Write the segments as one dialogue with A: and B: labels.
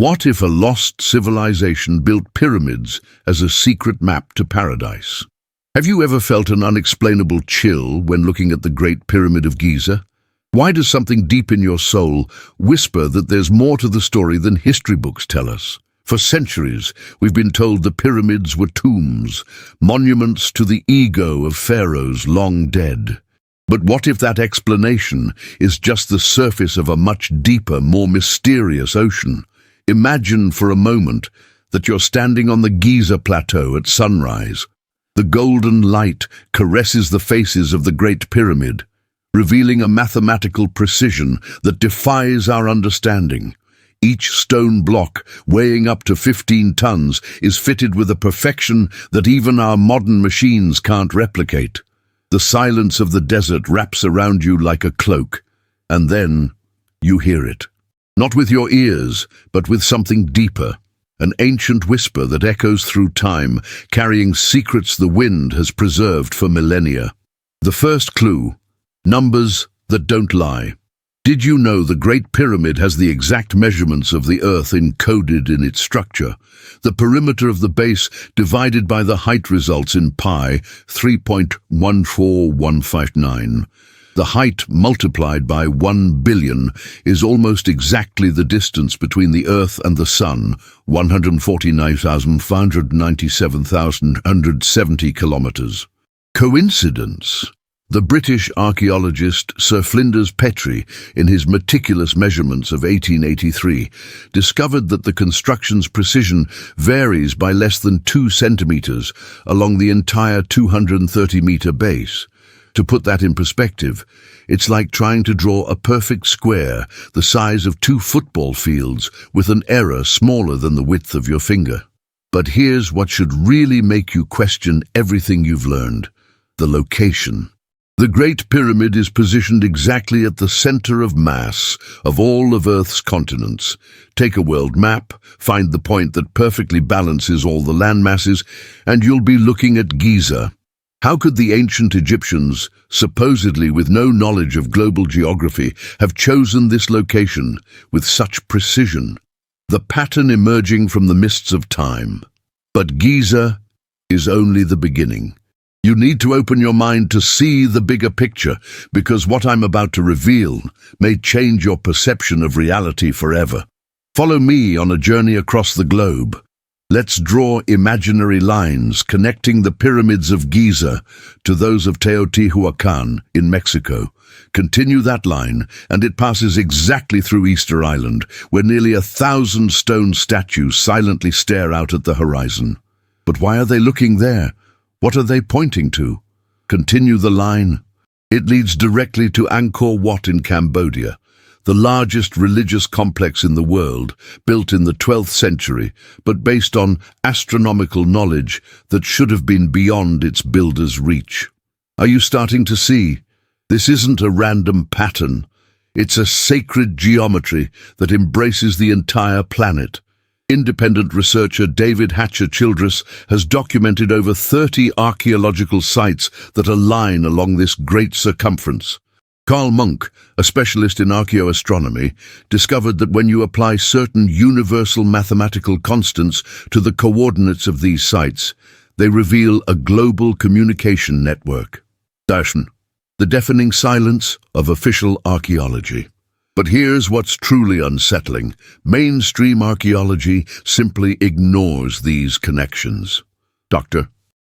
A: What if a lost civilization built pyramids as a secret map to paradise? Have you ever felt an unexplainable chill when looking at the Great Pyramid of Giza? Why does something deep in your soul whisper that there's more to the story than history books tell us? For centuries, we've been told the pyramids were tombs, monuments to the ego of pharaohs long dead. But what if that explanation is just the surface of a much deeper, more mysterious ocean? Imagine for a moment that you're standing on the Giza plateau at sunrise. The golden light caresses the faces of the Great Pyramid, revealing a mathematical precision that defies our understanding. Each stone block, weighing up to 15 tons, is fitted with a perfection that even our modern machines can't replicate. The silence of the desert wraps around you like a cloak, and then you hear it. Not with your ears, but with something deeper. An ancient whisper that echoes through time, carrying secrets the wind has preserved for millennia. The first clue: numbers that don't lie. Did you know the Great Pyramid has the exact measurements of the Earth encoded in its structure? The perimeter of the base divided by the height results in pi 3.14159. The height multiplied by 1 billion is almost exactly the distance between the Earth and the Sun, 149,597,170 kilometers. Coincidence? The British archaeologist Sir Flinders Petrie, in his meticulous measurements of 1883, discovered that the construction's precision varies by less than 2 centimeters along the entire 230-meter base. To put that in perspective, it's like trying to draw a perfect square the size of 2 football fields with an error smaller than the width of your finger. But here's what should really make you question everything you've learned: the location. The Great Pyramid is positioned exactly at the center of mass of all of Earth's continents. Take a world map, find the point that perfectly balances all the land masses, and you'll be looking at Giza. How could the ancient Egyptians, supposedly with no knowledge of global geography, have chosen this location with such precision? The pattern emerging from the mists of time. But Giza is only the beginning. You need to open your mind to see the bigger picture, because what I'm about to reveal may change your perception of reality forever. Follow me on a journey across the globe. Let's draw imaginary lines connecting the pyramids of Giza to those of Teotihuacan in Mexico. Continue that line, and it passes exactly through Easter Island, where nearly 1,000 stone statues silently stare out at the horizon. But why are they looking there? What are they pointing to? Continue the line. It leads directly to Angkor Wat in Cambodia, the largest religious complex in the world, built in the 12th century, but based on astronomical knowledge that should have been beyond its builder's reach. Are you starting to see? This isn't a random pattern. It's a sacred geometry that embraces the entire planet. Independent researcher David Hatcher Childress has documented over 30 archaeological sites that align along this great circumference. Carl Munk, a specialist in archaeoastronomy, discovered that when you apply certain universal mathematical constants to the coordinates of these sites, they reveal a global communication network. Darshan, the deafening silence of official archaeology. But here's what's truly unsettling. Mainstream archaeology simply ignores these connections. Dr.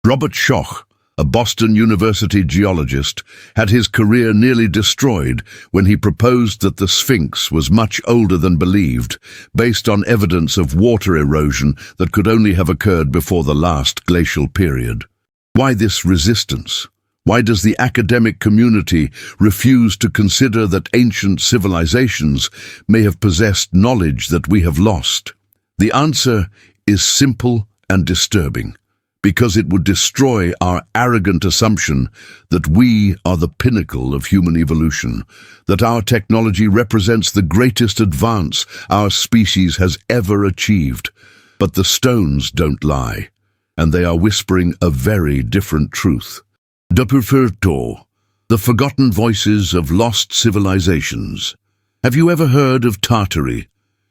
A: Robert Schoch, a Boston University geologist, had his career nearly destroyed when he proposed that the Sphinx was much older than believed, based on evidence of water erosion that could only have occurred before the last glacial period. Why this resistance? Why does the academic community refuse to consider that ancient civilizations may have possessed knowledge that we have lost? The answer is simple and disturbing, because it would destroy our arrogant assumption that we are the pinnacle of human evolution, that our technology represents the greatest advance our species has ever achieved. But the stones don't lie, and they are whispering a very different truth. The forgotten voices of lost civilizations. Have you ever heard of Tartary?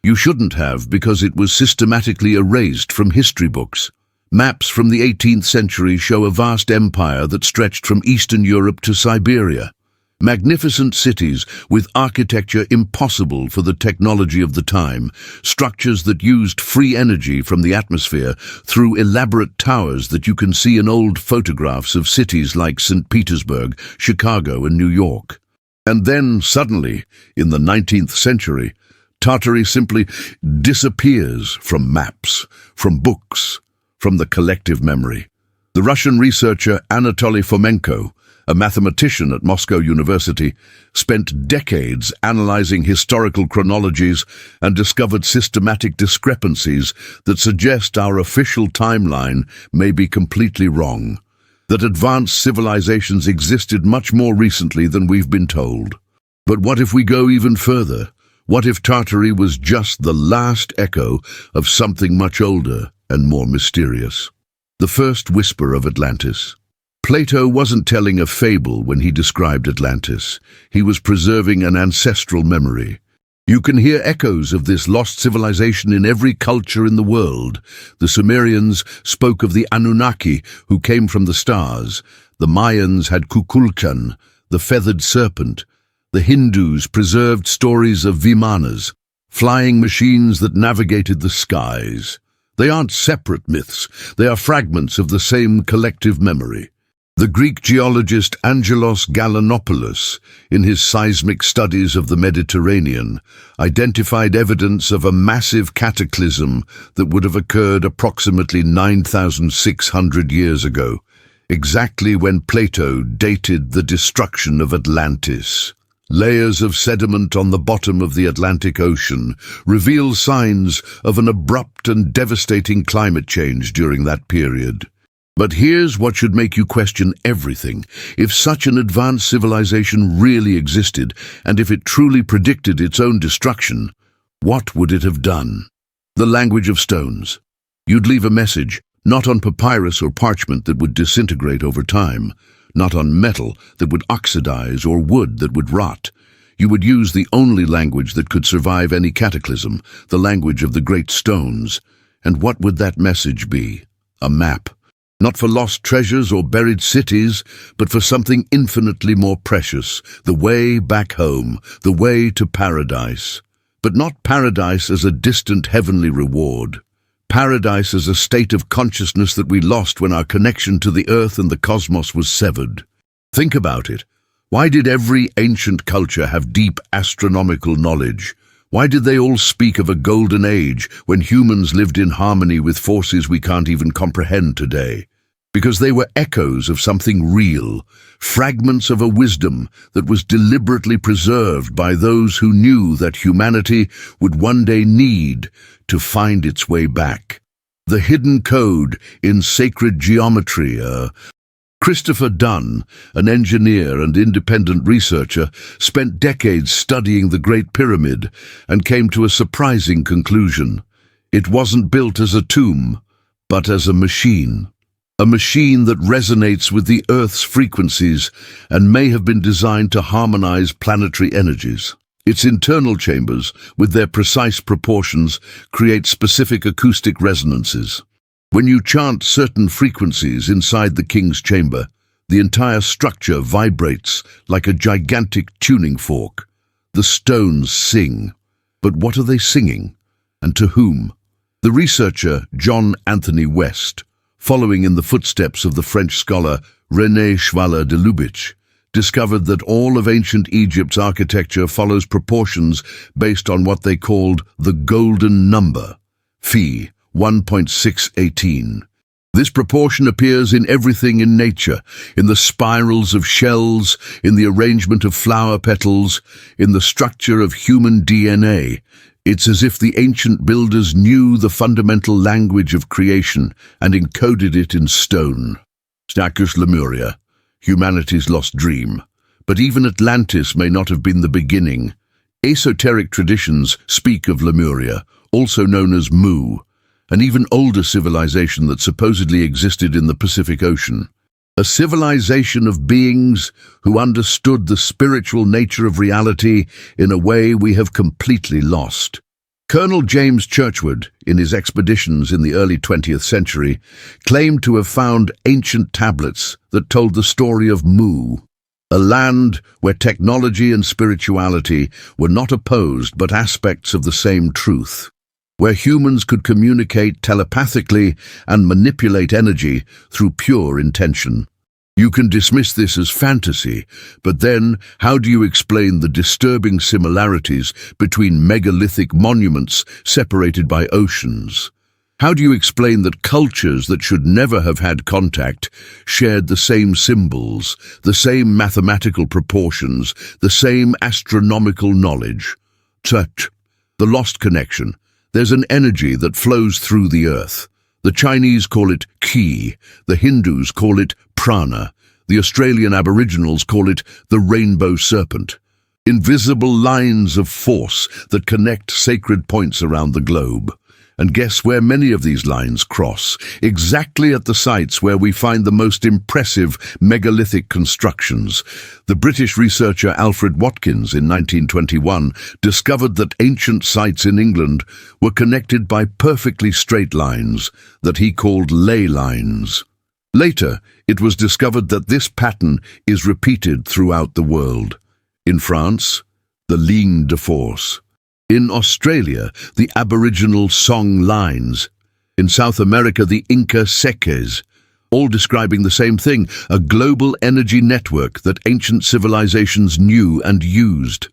A: You shouldn't have, because it was systematically erased from history books. Maps from the 18th century show a vast empire that stretched from Eastern Europe to Siberia. Magnificent cities with architecture impossible for the technology of the time, structures that used free energy from the atmosphere through elaborate towers that you can see in old photographs of cities like St. Petersburg, Chicago, and New York. And then, suddenly, in the 19th century, Tartary simply disappears from maps, from books, from the collective memory. The Russian researcher Anatoly Fomenko, a mathematician at Moscow University, spent decades analyzing historical chronologies and discovered systematic discrepancies that suggest our official timeline may be completely wrong, that advanced civilizations existed much more recently than we've been told. But what if we go even further? What if Tartary was just the last echo of something much older and more mysterious? The first whisper of Atlantis. Plato wasn't telling a fable when he described Atlantis. He was preserving an ancestral memory. You can hear echoes of this lost civilization in every culture in the world. The Sumerians spoke of the Anunnaki, who came from the stars. The Mayans had Kukulkan, the feathered serpent. The Hindus preserved stories of Vimanas, flying machines that navigated the skies. They aren't separate myths. They are fragments of the same collective memory. The Greek geologist Angelos Gallinopoulos, in his seismic studies of the Mediterranean, identified evidence of a massive cataclysm that would have occurred approximately 9,600 years ago, exactly when Plato dated the destruction of Atlantis. Layers of sediment on the bottom of the Atlantic Ocean reveal signs of an abrupt and devastating climate change during that period. But here's what should make you question everything. If such an advanced civilization really existed, and if it truly predicted its own destruction, what would it have done? The language of stones. You'd leave a message, not on papyrus or parchment that would disintegrate over time, not on metal that would oxidize or wood that would rot. You would use the only language that could survive any cataclysm, the language of the great stones. And what would that message be? A map. Not for lost treasures or buried cities, but for something infinitely more precious, the way back home, the way to paradise. But not paradise as a distant heavenly reward. Paradise as a state of consciousness that we lost when our connection to the earth and the cosmos was severed. Think about it. Why did every ancient culture have deep astronomical knowledge? Why did they all speak of a golden age when humans lived in harmony with forces we can't even comprehend today? Because they were echoes of something real, fragments of a wisdom that was deliberately preserved by those who knew that humanity would one day need to find its way back. The hidden code in sacred geometry. Christopher Dunn, an engineer and independent researcher, spent decades studying the Great Pyramid and came to a surprising conclusion. It wasn't built as a tomb, but as a machine. A machine that resonates with the Earth's frequencies and may have been designed to harmonize planetary energies. Its internal chambers, with their precise proportions, create specific acoustic resonances. When you chant certain frequencies inside the king's chamber, the entire structure vibrates like a gigantic tuning fork. The stones sing. But what are they singing? And to whom? The researcher John Anthony West, following in the footsteps of the French scholar René Schwaller de Lubitsch, discovered that all of ancient Egypt's architecture follows proportions based on what they called the golden number, phi 1.618. This proportion appears in everything in nature, in the spirals of shells, in the arrangement of flower petals, in the structure of human DNA. It's as if the ancient builders knew the fundamental language of creation and encoded it in stone. Stacus Lemuria, humanity's lost dream. But even Atlantis may not have been the beginning. Esoteric traditions speak of Lemuria, also known as Mu, an even older civilization that supposedly existed in the Pacific Ocean. A civilization of beings who understood the spiritual nature of reality in a way we have completely lost. Colonel James Churchward, in his expeditions in the early 20th century, claimed to have found ancient tablets that told the story of Mu, a land where technology and spirituality were not opposed but aspects of the same truth, where humans could communicate telepathically and manipulate energy through pure intention. You can dismiss this as fantasy, but then how do you explain the disturbing similarities between megalithic monuments separated by oceans? How do you explain that cultures that should never have had contact shared the same symbols, the same mathematical proportions, the same astronomical knowledge? Touch, the lost connection. There's an energy that flows through the earth. The Chinese call it qi, the Hindus call it prana, the Australian Aboriginals call it the rainbow serpent. Invisible lines of force that connect sacred points around the globe. And guess where many of these lines cross? Exactly at the sites where we find the most impressive megalithic constructions. The British researcher Alfred Watkins in 1921 discovered that ancient sites in England were connected by perfectly straight lines that he called ley lines. Later, it was discovered that this pattern is repeated throughout the world. In France, the ligne de force. In Australia, the Aboriginal song lines. In South America, the Inca seques, all describing the same thing, a global energy network that ancient civilizations knew and used.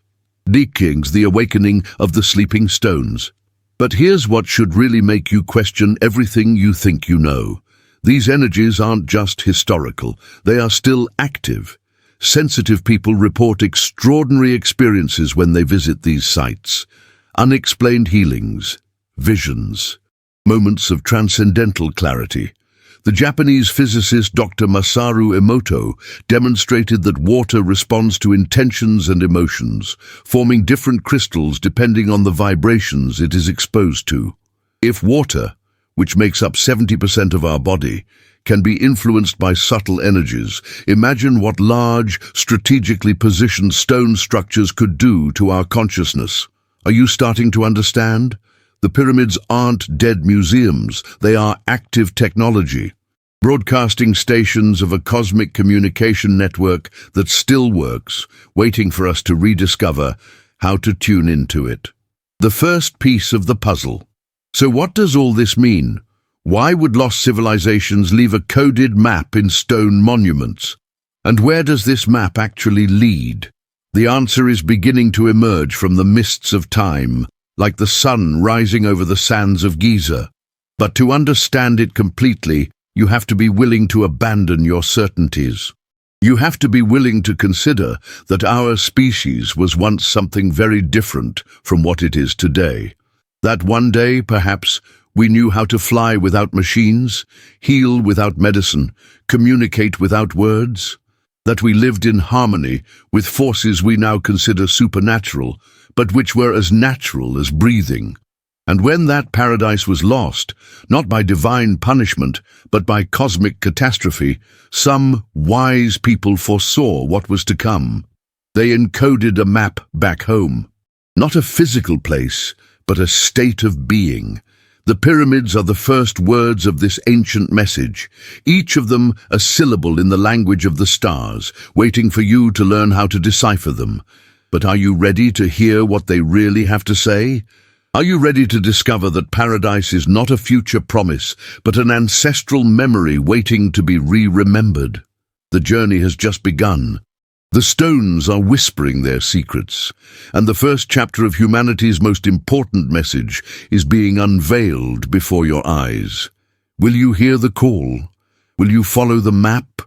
A: King's the awakening of the sleeping stones. But here's what should really make you question everything you think you know. These energies aren't just historical, they are still active. Sensitive people report extraordinary experiences when they visit these sites. Unexplained healings, visions, moments of transcendental clarity. The Japanese physicist Dr. Masaru Emoto demonstrated that water responds to intentions and emotions, forming different crystals depending on the vibrations it is exposed to. If water, which makes up 70% of our body, can be influenced by subtle energies, imagine what large, strategically positioned stone structures could do to our consciousness. Are you starting to understand? The pyramids aren't dead museums, they are active technology. Broadcasting stations of a cosmic communication network that still works, waiting for us to rediscover how to tune into it. The first piece of the puzzle. So what does all this mean? Why would lost civilizations leave a coded map in stone monuments? And where does this map actually lead? The answer is beginning to emerge from the mists of time, like the sun rising over the sands of Giza. But to understand it completely, you have to be willing to abandon your certainties. You have to be willing to consider that our species was once something very different from what it is today. That one day, perhaps, we knew how to fly without machines, heal without medicine, communicate without words. That we lived in harmony with forces we now consider supernatural, but which were as natural as breathing. And when that paradise was lost, not by divine punishment, but by cosmic catastrophe, some wise people foresaw what was to come. They encoded a map back home. Not a physical place, but a state of being. The pyramids are the first words of this ancient message, each of them a syllable in the language of the stars, waiting for you to learn how to decipher them. But are you ready to hear what they really have to say? Are you ready to discover that paradise is not a future promise, but an ancestral memory waiting to be re-remembered? The journey has just begun. The stones are whispering their secrets, and the first chapter of humanity's most important message is being unveiled before your eyes. Will you hear the call? Will you follow the map?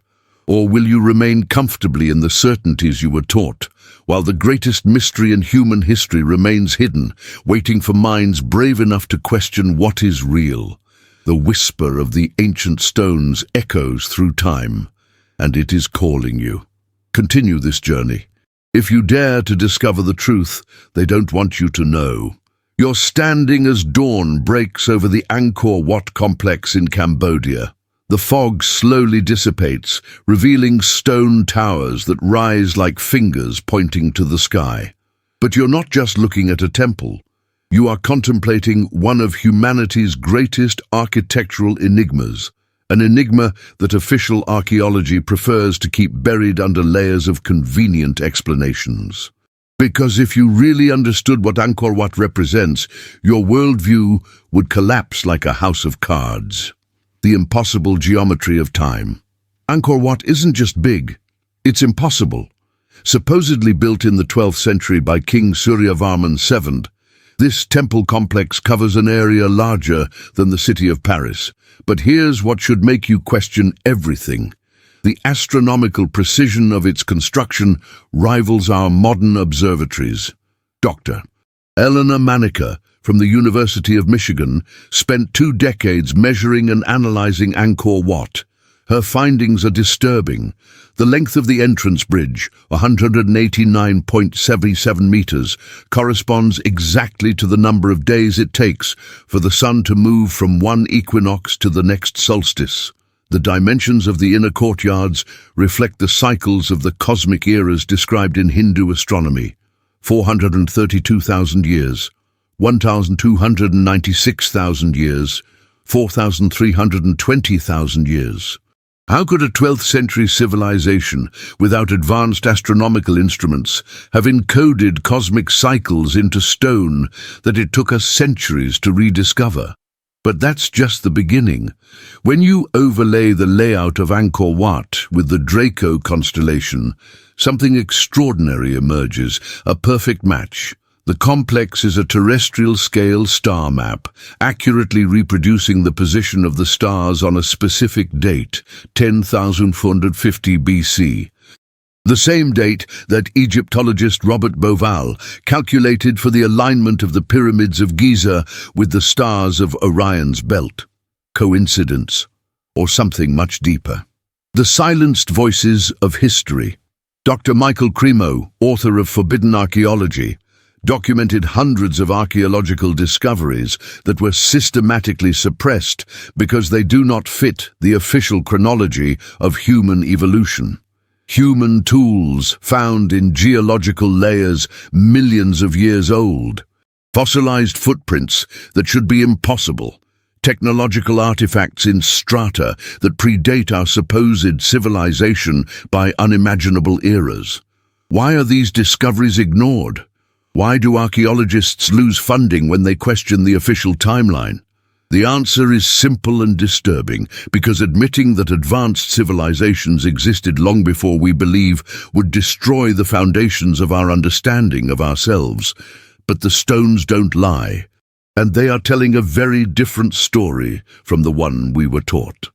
A: Or will you remain comfortably in the certainties you were taught, while the greatest mystery in human history remains hidden, waiting for minds brave enough to question what is real? The whisper of the ancient stones echoes through time, and it is calling you. Continue this journey. If you dare to discover the truth they don't want you to know. You're standing as dawn breaks over the Angkor Wat complex in Cambodia. The fog slowly dissipates, revealing stone towers that rise like fingers pointing to the sky. But you're not just looking at a temple. You are contemplating one of humanity's greatest architectural enigmas, an enigma that official archaeology prefers to keep buried under layers of convenient explanations. Because if you really understood what Angkor Wat represents, your worldview would collapse like a house of cards. The impossible geometry of time. Angkor Wat isn't just big, it's impossible. Supposedly built in the 12th century by King Suryavarman VII, this temple complex covers an area larger than the city of Paris. But here's what should make you question everything. The astronomical precision of its construction rivals our modern observatories. Dr. Eleanor Manica from the University of Michigan spent 2 decades measuring and analyzing Angkor Wat. Her findings are disturbing. The length of the entrance bridge, 189.77 meters, corresponds exactly to the number of days it takes for the sun to move from one equinox to the next solstice. The dimensions of the inner courtyards reflect the cycles of the cosmic eras described in Hindu astronomy. 432,000 years, 1,296,000 years, 4,320,000 years. How could a 12th century civilization, without advanced astronomical instruments, have encoded cosmic cycles into stone that it took us centuries to rediscover? But that's just the beginning. When you overlay the layout of Angkor Wat with the Draco constellation, something extraordinary emerges, a perfect match. The complex is a terrestrial-scale star map, accurately reproducing the position of the stars on a specific date, 10,450 BC. The same date that Egyptologist Robert Bauval calculated for the alignment of the pyramids of Giza with the stars of Orion's belt. Coincidence, or something much deeper? The silenced voices of history. Dr. Michael Cremo, author of Forbidden Archaeology, documented hundreds of archaeological discoveries that were systematically suppressed because they do not fit the official chronology of human evolution. Human tools found in geological layers millions of years old. Fossilized footprints that should be impossible. Technological artifacts in strata that predate our supposed civilization by unimaginable eras. Why are these discoveries ignored? Why do archaeologists lose funding when they question the official timeline? The answer is simple and disturbing, because admitting that advanced civilizations existed long before we believe would destroy the foundations of our understanding of ourselves. But the stones don't lie, and they are telling a very different story from the one we were taught.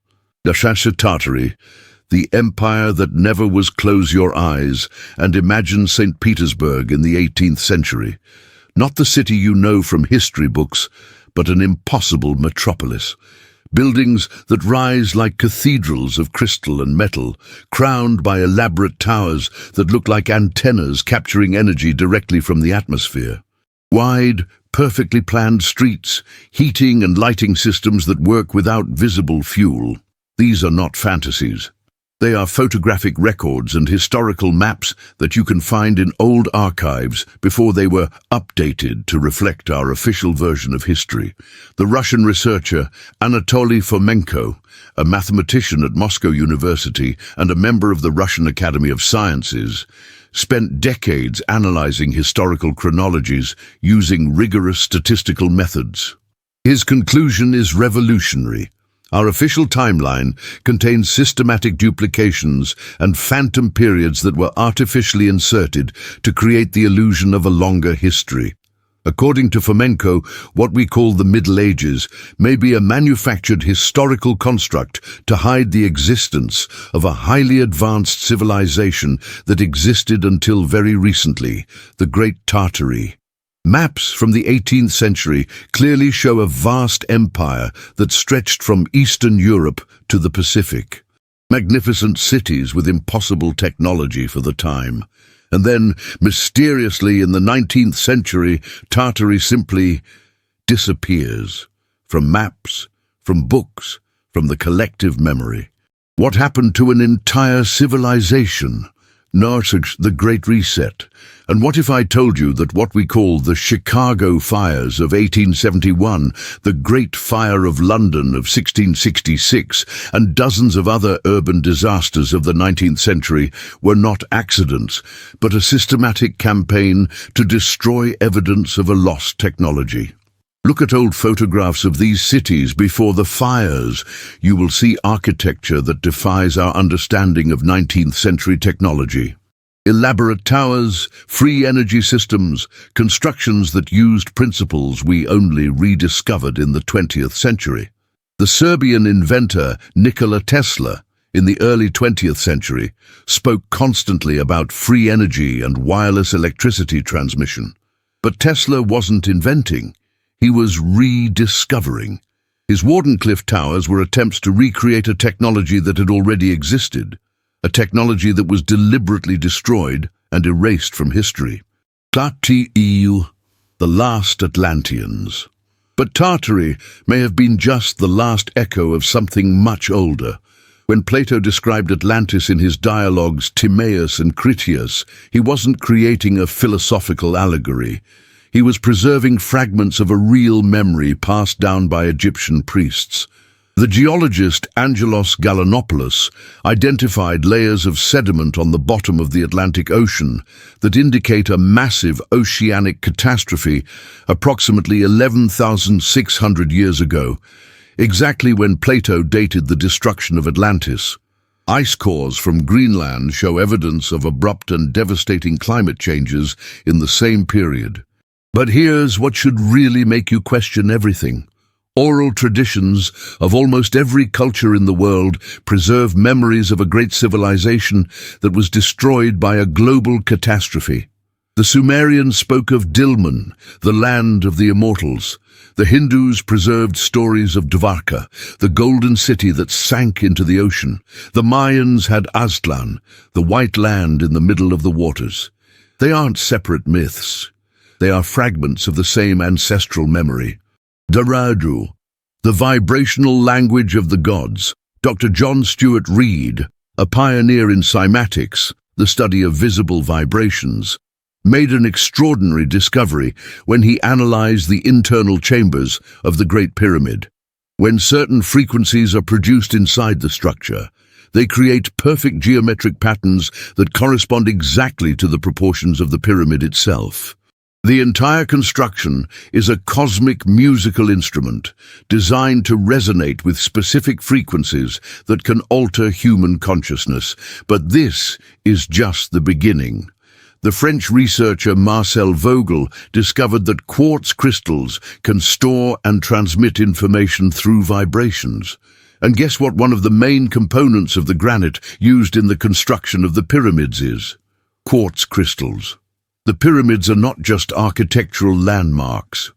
A: Dashasha Tartary, the empire that never was. Close your eyes and imagine St. Petersburg in the 18th century. Not the city you know from history books, but an impossible metropolis. Buildings that rise like cathedrals of crystal and metal, crowned by elaborate towers that look like antennas capturing energy directly from the atmosphere. Wide, perfectly planned streets, heating and lighting systems that work without visible fuel. These are not fantasies. They are photographic records and historical maps that you can find in old archives before they were updated to reflect our official version of history. The Russian researcher Anatoly Fomenko, a mathematician at Moscow University and a member of the Russian Academy of Sciences, spent decades analyzing historical chronologies using rigorous statistical methods. His conclusion is revolutionary. Our official timeline contains systematic duplications and phantom periods that were artificially inserted to create the illusion of a longer history. According to Fomenko, what we call the Middle Ages may be a manufactured historical construct to hide the existence of a highly advanced civilization that existed until very recently, the Great Tartary. Maps from the 18th century clearly show a vast empire that stretched from Eastern Europe to the Pacific. Magnificent cities with impossible technology for the time. And then, mysteriously in the 19th century, Tartary simply disappears. From maps, from books, from the collective memory. What happened to an entire civilization? Narcissist, the Great Reset. And what if I told you that what we call the Chicago fires of 1871, the Great Fire of London of 1666, and dozens of other urban disasters of the 19th century were not accidents, but a systematic campaign to destroy evidence of a lost technology? Look at old photographs of these cities before the fires. You will see architecture that defies our understanding of 19th century technology. Elaborate towers, free energy systems, constructions that used principles we only rediscovered in the 20th century. The Serbian inventor Nikola Tesla, in the early 20th century, spoke constantly about free energy and wireless electricity transmission. But Tesla wasn't inventing. He was rediscovering. His Wardenclyffe towers were attempts to recreate a technology that had already existed, a technology that was deliberately destroyed and erased from history. Tartary, the last Atlanteans. But Tartary may have been just the last echo of something much older. When Plato described Atlantis in his dialogues Timaeus and Critias, he wasn't creating a philosophical allegory. He was preserving fragments of a real memory passed down by Egyptian priests. The geologist Angelos Galanopoulos identified layers of sediment on the bottom of the Atlantic Ocean that indicate a massive oceanic catastrophe approximately 11,600 years ago, exactly when Plato dated the destruction of Atlantis. Ice cores from Greenland show evidence of abrupt and devastating climate changes in the same period. But here's what should really make you question everything. Oral traditions of almost every culture in the world preserve memories of a great civilization that was destroyed by a global catastrophe. The Sumerians spoke of Dilmun, the land of the immortals. The Hindus preserved stories of Dvarka, the golden city that sank into the ocean. The Mayans had Aztlan, the white land in the middle of the waters. They aren't separate myths. They are fragments of the same ancestral memory. Daradu, the vibrational language of the gods. Dr. John Stuart Reid, a pioneer in cymatics, the study of visible vibrations, made an extraordinary discovery when he analyzed the internal chambers of the Great Pyramid. When certain frequencies are produced inside the structure, they create perfect geometric patterns that correspond exactly to the proportions of the pyramid itself. The entire construction is a cosmic musical instrument designed to resonate with specific frequencies that can alter human consciousness. But this is just the beginning. The French researcher Marcel Vogel discovered that quartz crystals can store and transmit information through vibrations. And guess what one of the main components of the granite used in the construction of the pyramids is? Quartz crystals. The pyramids are not just architectural landmarks.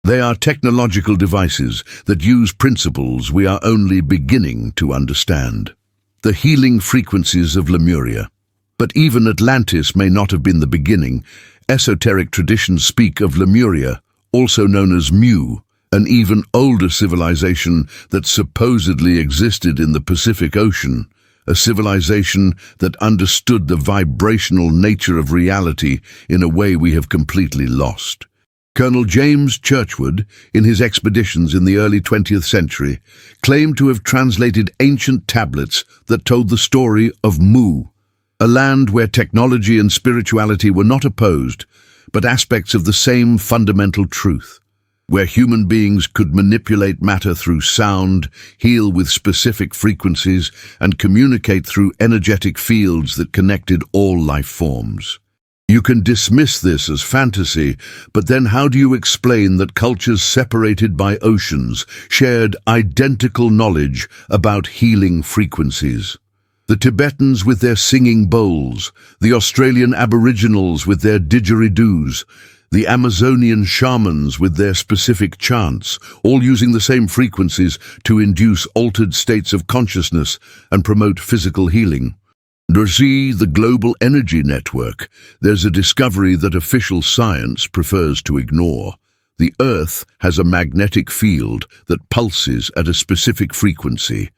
A: They are technological devices that use principles we are only beginning to understand. The healing frequencies of Lemuria. But even Atlantis may not have been the beginning. Esoteric traditions speak of Lemuria, also known as Mu, an even older civilization that supposedly existed in the Pacific Ocean. A civilization that understood the vibrational nature of reality in a way we have completely lost. Colonel James Churchward, in his expeditions in the early 20th century, claimed to have translated ancient tablets that told the story of Mu, a land where technology and spirituality were not opposed, but aspects of the same fundamental truth. Where human beings could manipulate matter through sound, heal with specific frequencies, and communicate through energetic fields that connected all life forms. You can dismiss this as fantasy, but then how do you explain that cultures separated by oceans shared identical knowledge about healing frequencies? The Tibetans with their singing bowls, the Australian Aboriginals with their didgeridoos, the Amazonian shamans with their specific chants, all using the same frequencies to induce altered states of consciousness and promote physical healing. Dorsi, the global energy network, there's a discovery that official science prefers to ignore. The Earth has a magnetic field that pulses at a specific frequency,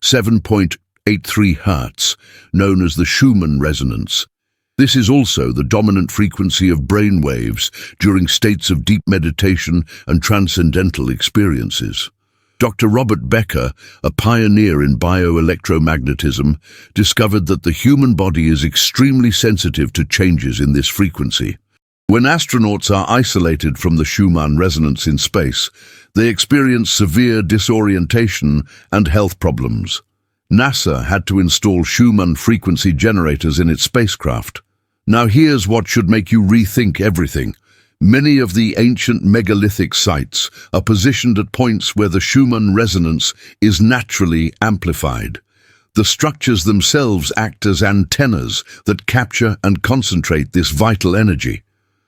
A: 7.83 Hertz, known as the Schumann resonance. This is also the dominant frequency of brain waves during states of deep meditation and transcendental experiences. Dr. Robert Becker, a pioneer in bioelectromagnetism, discovered that the human body is extremely sensitive to changes in this frequency. When astronauts are isolated from the Schumann resonance in space, they experience severe disorientation and health problems. NASA had to install Schumann frequency generators in its spacecraft. Now here's what should make you rethink everything. Many of the ancient megalithic sites are positioned at points where the Schumann resonance is naturally amplified. The structures themselves act as antennas that capture and concentrate this vital energy.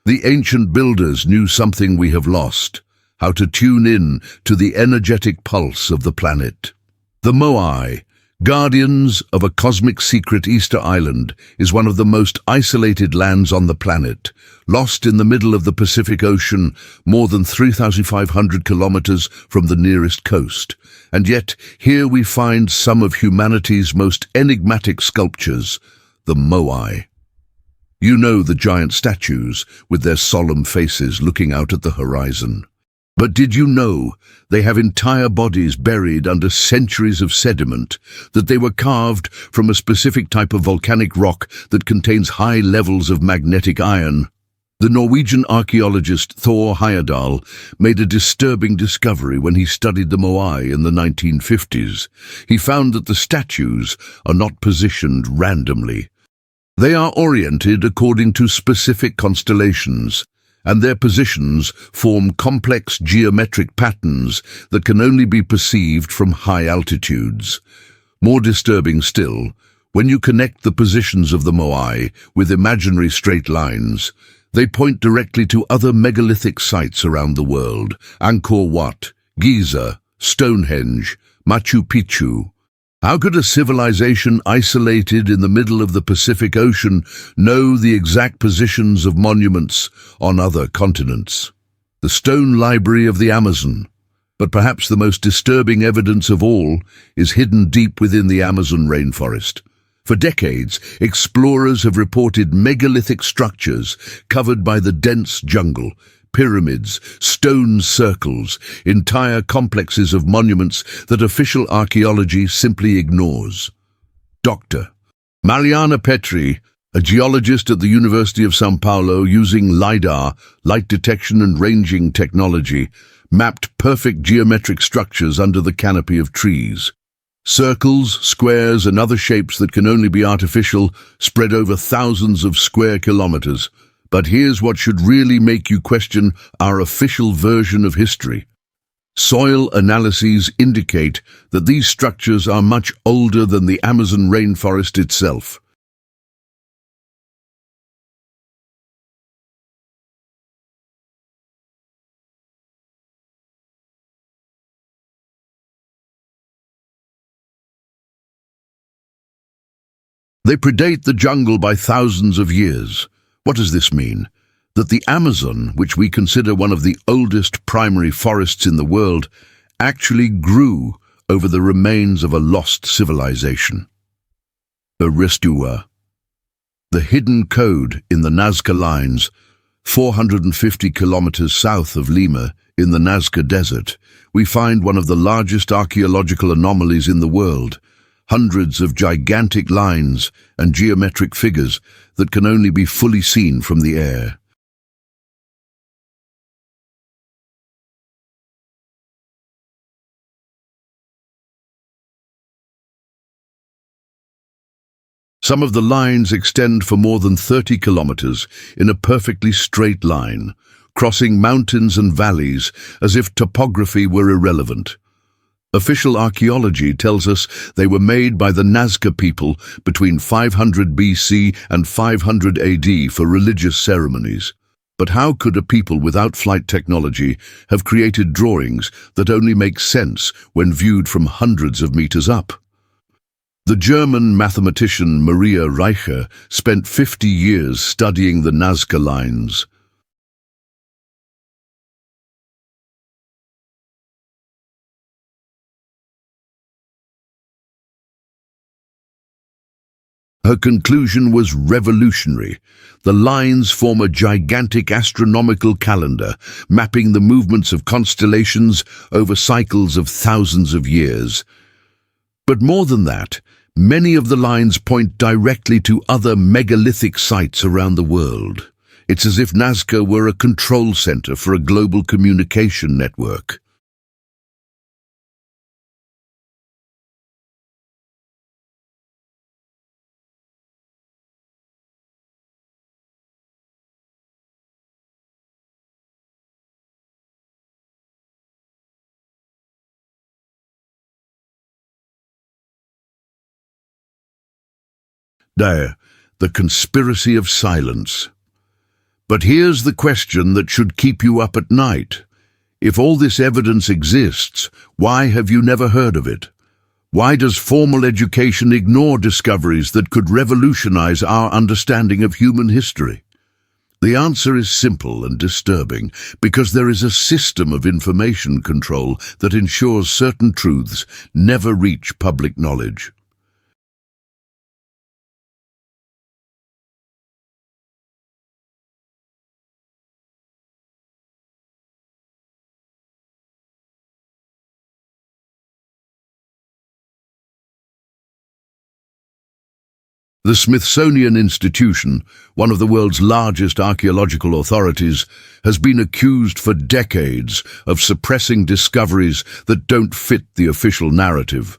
A: The ancient builders knew something we have lost: how to tune in to the energetic pulse of the planet. The Moai, guardians of a cosmic secret Easter Island, is one of the most isolated lands on the planet, lost in the middle of the Pacific Ocean, more than 3,500 kilometers from the nearest coast. And yet, here we find some of humanity's most enigmatic sculptures, the Moai. You know, the giant statues with their solemn faces looking out at the horizon. But did you know they have entire bodies buried under centuries of sediment, that they were carved from a specific type of volcanic rock that contains high levels of magnetic iron? The Norwegian archaeologist Thor Heyerdahl made a disturbing discovery when he studied the Moai in the 1950s. He found that the statues are not positioned randomly. They are oriented according to specific constellations, and their positions form complex geometric patterns that can only be perceived from high altitudes. More disturbing still, when you connect the positions of the Moai with imaginary straight lines, they point directly to other megalithic sites around the world: Angkor Wat, Giza, Stonehenge, Machu Picchu. How could a civilization isolated in the middle of the Pacific Ocean know the exact positions of monuments on other continents? The stone library of the Amazon. But perhaps the most disturbing evidence of all is hidden deep within the Amazon rainforest. For decades, explorers have reported megalithic structures covered by the dense jungle: pyramids, stone circles, entire complexes of monuments that official archaeology simply ignores. Dr. Mariana Petri, a geologist at the University of São Paulo, using LiDAR, light detection and ranging technology, mapped perfect geometric structures under the canopy of trees. Circles, squares, and other shapes that can only be artificial, spread over thousands of square kilometers. But here's what should really make you question our official version of history. Soil analyses indicate that these structures are much older than the Amazon rainforest itself. They predate the jungle by thousands of years. What does this mean? That the Amazon, which we consider one of the oldest primary forests in the world, actually grew over the remains of a lost civilization. Aristua. The hidden code in the Nazca Lines, 450 kilometers south of Lima, in the Nazca Desert, we find one of the largest archaeological anomalies in the world. Hundreds of gigantic lines and geometric figures that can only be fully seen from the air. Some of the lines extend for more than 30 kilometers in a perfectly straight line, crossing mountains and valleys as if topography were irrelevant. Official archaeology tells us they were made by the Nazca people between 500 BC and 500 AD for religious ceremonies. But how could a people without flight technology have created drawings that only make sense when viewed from hundreds of meters up? The German mathematician Maria Reicher spent 50 years studying the Nazca Lines. Her conclusion was revolutionary. The lines form a gigantic astronomical calendar, mapping the movements of constellations over cycles of thousands of years. But more than that, many of the lines point directly to other megalithic sites around the world. It's as if Nazca were a control center for a global communication network. There, the conspiracy of silence. But here's the question that should keep you up at night. If all this evidence exists, why have you never heard of it? Why does formal education ignore discoveries that could revolutionize our understanding of human history? The answer is simple and disturbing, because there is a system of information control that ensures certain truths never reach public knowledge. The Smithsonian Institution, one of the world's largest archaeological authorities, has been accused for decades of suppressing discoveries that don't fit the official narrative.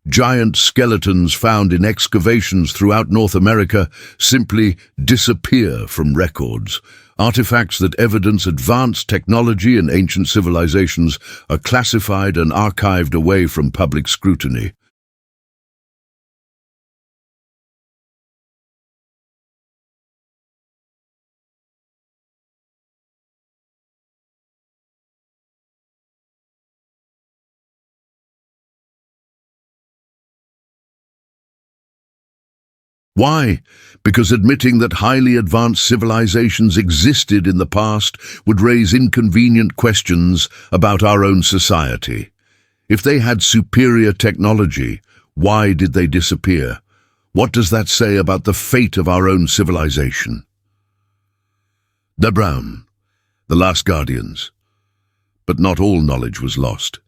A: Giant skeletons found in excavations throughout North America simply disappear from records. Artifacts that evidence advanced technology and ancient civilizations are classified and archived away from public scrutiny. Why? Because admitting that highly advanced civilizations existed in the past would raise inconvenient questions about our own society. If they had superior technology, why did they disappear? What does that say about the fate of our own civilization? The Brown, the last guardians. But not all knowledge was lost.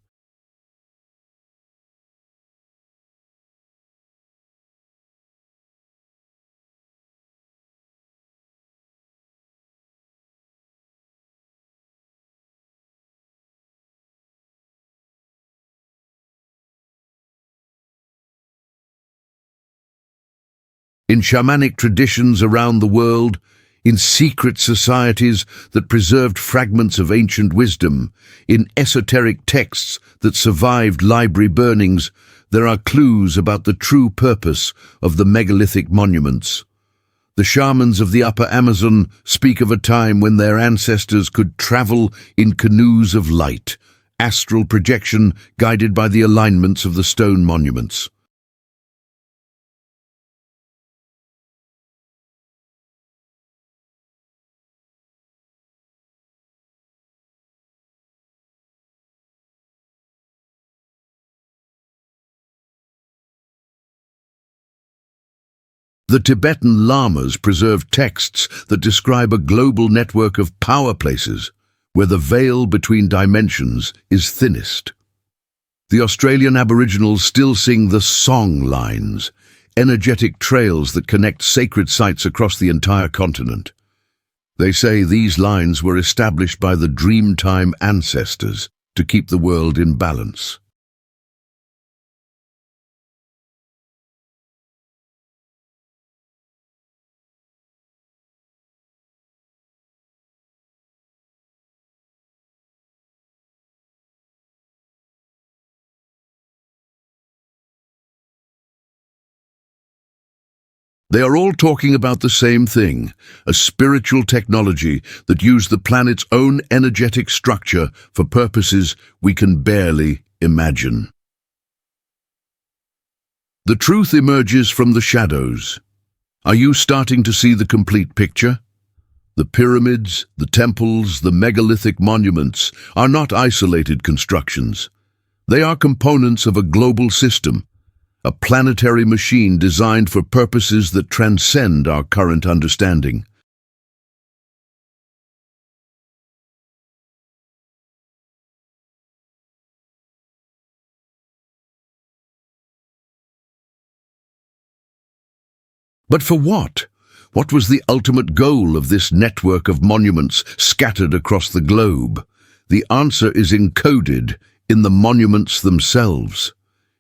A: In shamanic traditions around the world, in secret societies that preserved fragments of ancient wisdom, in esoteric texts that survived library burnings, there are clues about the true purpose of the megalithic monuments. The shamans of the Upper Amazon speak of a time when their ancestors could travel in canoes of light, astral projection guided by the alignments of the stone monuments. The Tibetan lamas preserve texts that describe a global network of power places, where the veil between dimensions is thinnest. The Australian Aboriginals still sing the song lines, energetic trails that connect sacred sites across the entire continent. They say these lines were established by the Dreamtime ancestors to keep the world in balance. They are all talking about the same thing, a spiritual technology that used the planet's own energetic structure for purposes we can barely imagine. The truth emerges from the shadows. Are you starting to see the complete picture? The pyramids, the temples, the megalithic monuments are not isolated constructions. They are components of a global system, a planetary machine designed for purposes that transcend our current understanding. But for what? What was the ultimate goal of this network of monuments scattered across the globe? The answer is encoded in the monuments themselves,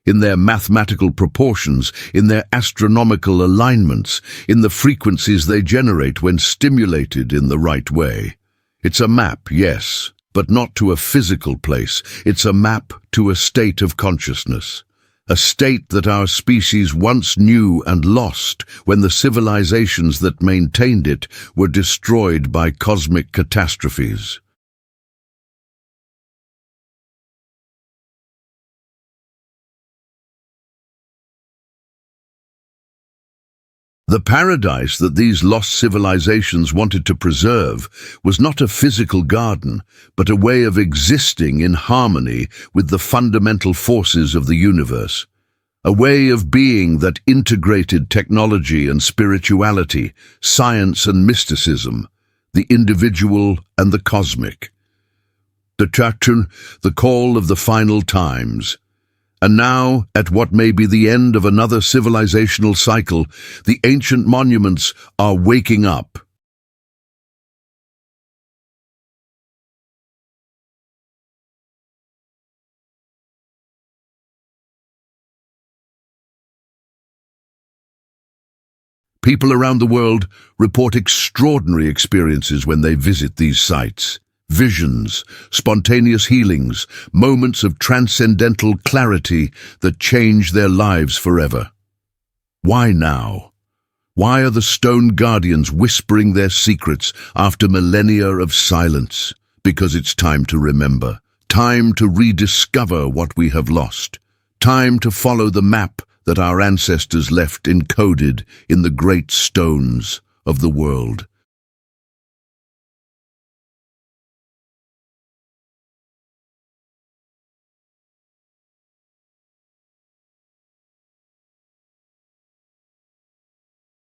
A: in their mathematical proportions, in their astronomical alignments, in the frequencies they generate when stimulated in the right way. It's a map, yes, but not to a physical place. It's a map to a state of consciousness. A state that our species once knew and lost when the civilizations that maintained it were destroyed by cosmic catastrophes. The paradise that these lost civilizations wanted to preserve was not a physical garden, but a way of existing in harmony with the fundamental forces of the universe. A way of being that integrated technology and spirituality, science and mysticism, the individual and the cosmic. The call of the final times. And now, at what may be the end of another civilizational cycle, the ancient monuments are waking up. People around the world report extraordinary experiences when they visit these sites. Visions, spontaneous healings, moments of transcendental clarity that change their lives forever. Why now? Why are the stone guardians whispering their secrets after millennia of silence? Because it's time to remember, time to rediscover what we have lost, time to follow the map that our ancestors left encoded in the great stones of the world.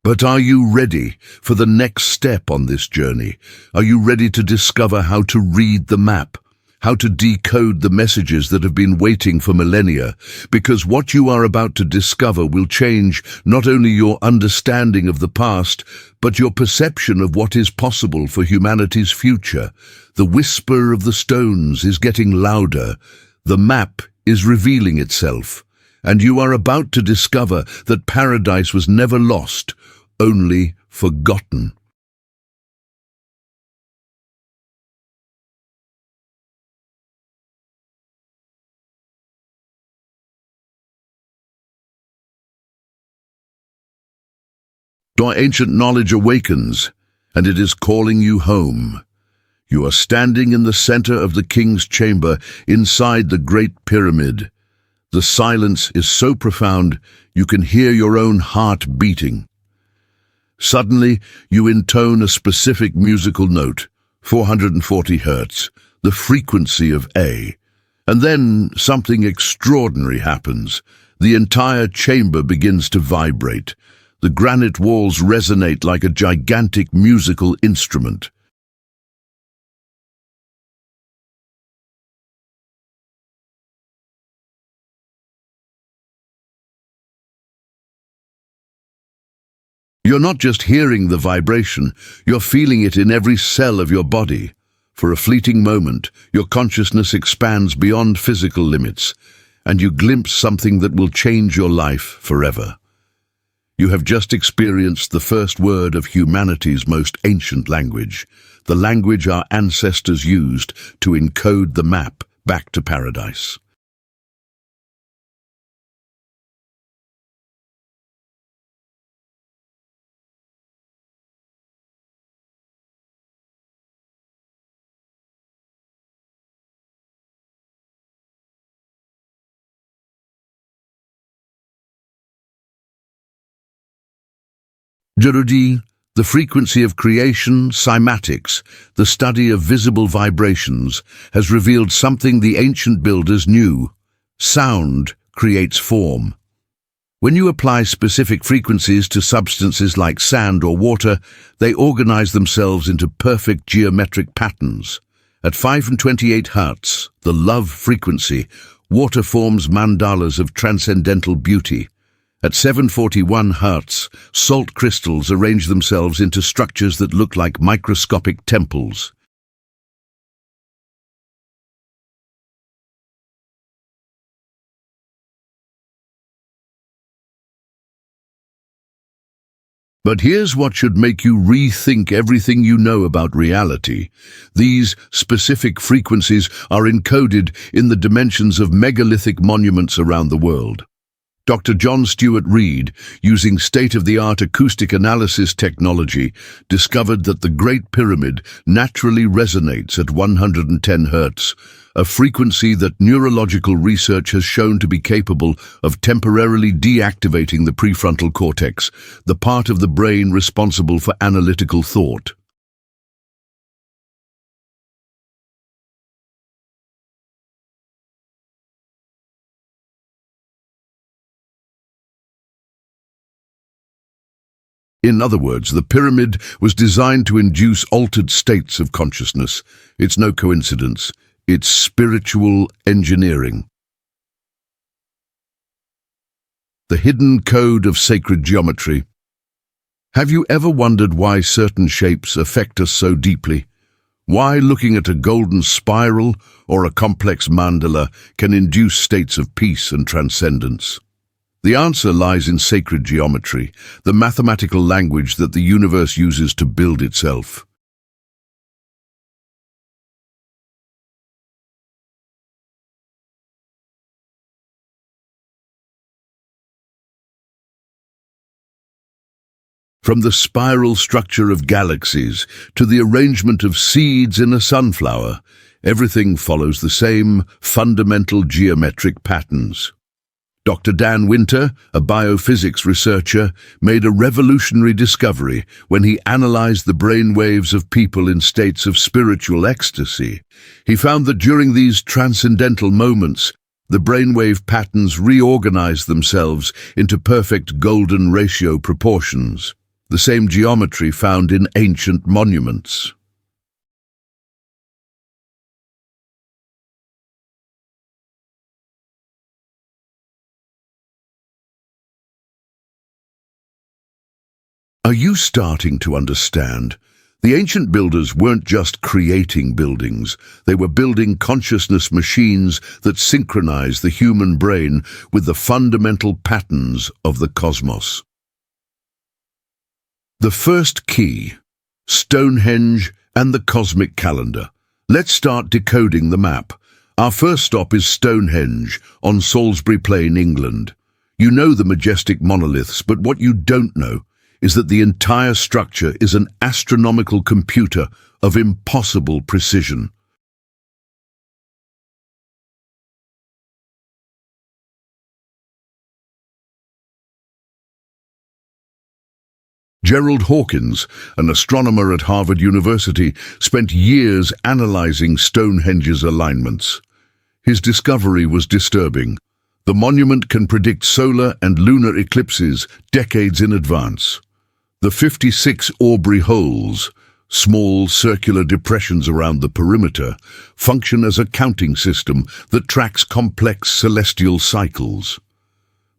A: But are you ready for the next step on this journey? Are you ready to discover how to read the map? How to decode the messages that have been waiting for millennia? Because what you are about to discover will change not only your understanding of the past, but your perception of what is possible for humanity's future. The whisper of the stones is getting louder. The map is revealing itself. And you are about to discover that paradise was never lost, only forgotten. Your ancient knowledge awakens, and it is calling you home. You are standing in the center of the king's chamber, inside the Great Pyramid. The silence is so profound, you can hear your own heart beating. Suddenly, you intone a specific musical note, 440 hertz, the frequency of A. And then something extraordinary happens. The entire chamber begins to vibrate. The granite walls resonate like a gigantic musical instrument. You're not just hearing the vibration, you're feeling it in every cell of your body. For a fleeting moment, your consciousness expands beyond physical limits, and you glimpse something that will change your life forever. You have just experienced the first word of humanity's most ancient language, the language our ancestors used to encode the map back to paradise. Jarudi, the frequency of creation, cymatics, the study of visible vibrations, has revealed something the ancient builders knew. Sound creates form. When you apply specific frequencies to substances like sand or water, they organize themselves into perfect geometric patterns. At 528 Hz, the love frequency, water forms mandalas of transcendental beauty. At 741 Hz, salt crystals arrange themselves into structures that look like microscopic temples. But here's what should make you rethink everything you know about reality. These specific frequencies are encoded in the dimensions of megalithic monuments around the world. Dr. John Stuart Reid, using state-of-the-art acoustic analysis technology, discovered that the Great Pyramid naturally resonates at 110 Hz, a frequency that neurological research has shown to be capable of temporarily deactivating the prefrontal cortex, the part of the brain responsible for analytical thought. In other words, the pyramid was designed to induce altered states of consciousness. It's no coincidence. It's spiritual engineering. The hidden code of sacred geometry. Have you ever wondered why certain shapes affect us so deeply? Why looking at a golden spiral or a complex mandala can induce states of peace and transcendence? The answer lies in sacred geometry, the mathematical language that the universe uses to build itself. From the spiral structure of galaxies to the arrangement of seeds in a sunflower, everything follows the same fundamental geometric patterns. Dr. Dan Winter, a biophysics researcher, made a revolutionary discovery when he analyzed the brain waves of people in states of spiritual ecstasy. He found that during these transcendental moments, the brainwave patterns reorganized themselves into perfect golden ratio proportions, the same geometry found in ancient monuments. Are you starting to understand? The ancient builders weren't just creating buildings, they were building consciousness machines that synchronize the human brain with the fundamental patterns of the cosmos. The first key, Stonehenge and the cosmic calendar. Let's start decoding the map. Our first stop is Stonehenge on Salisbury Plain, England. You know the majestic monoliths, but what you don't know is that the entire structure is an astronomical computer of impossible precision. Gerald Hawkins, an astronomer at Harvard University, spent years analyzing Stonehenge's alignments. His discovery was disturbing. The monument can predict solar and lunar eclipses decades in advance. The 56 Aubrey holes, small circular depressions around the perimeter, function as a counting system that tracks complex celestial cycles.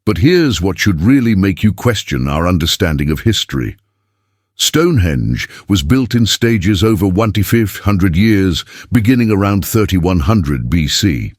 A: But here's what should really make you question our understanding of history. Stonehenge was built in stages over 1,500 years, beginning around 3100 BC.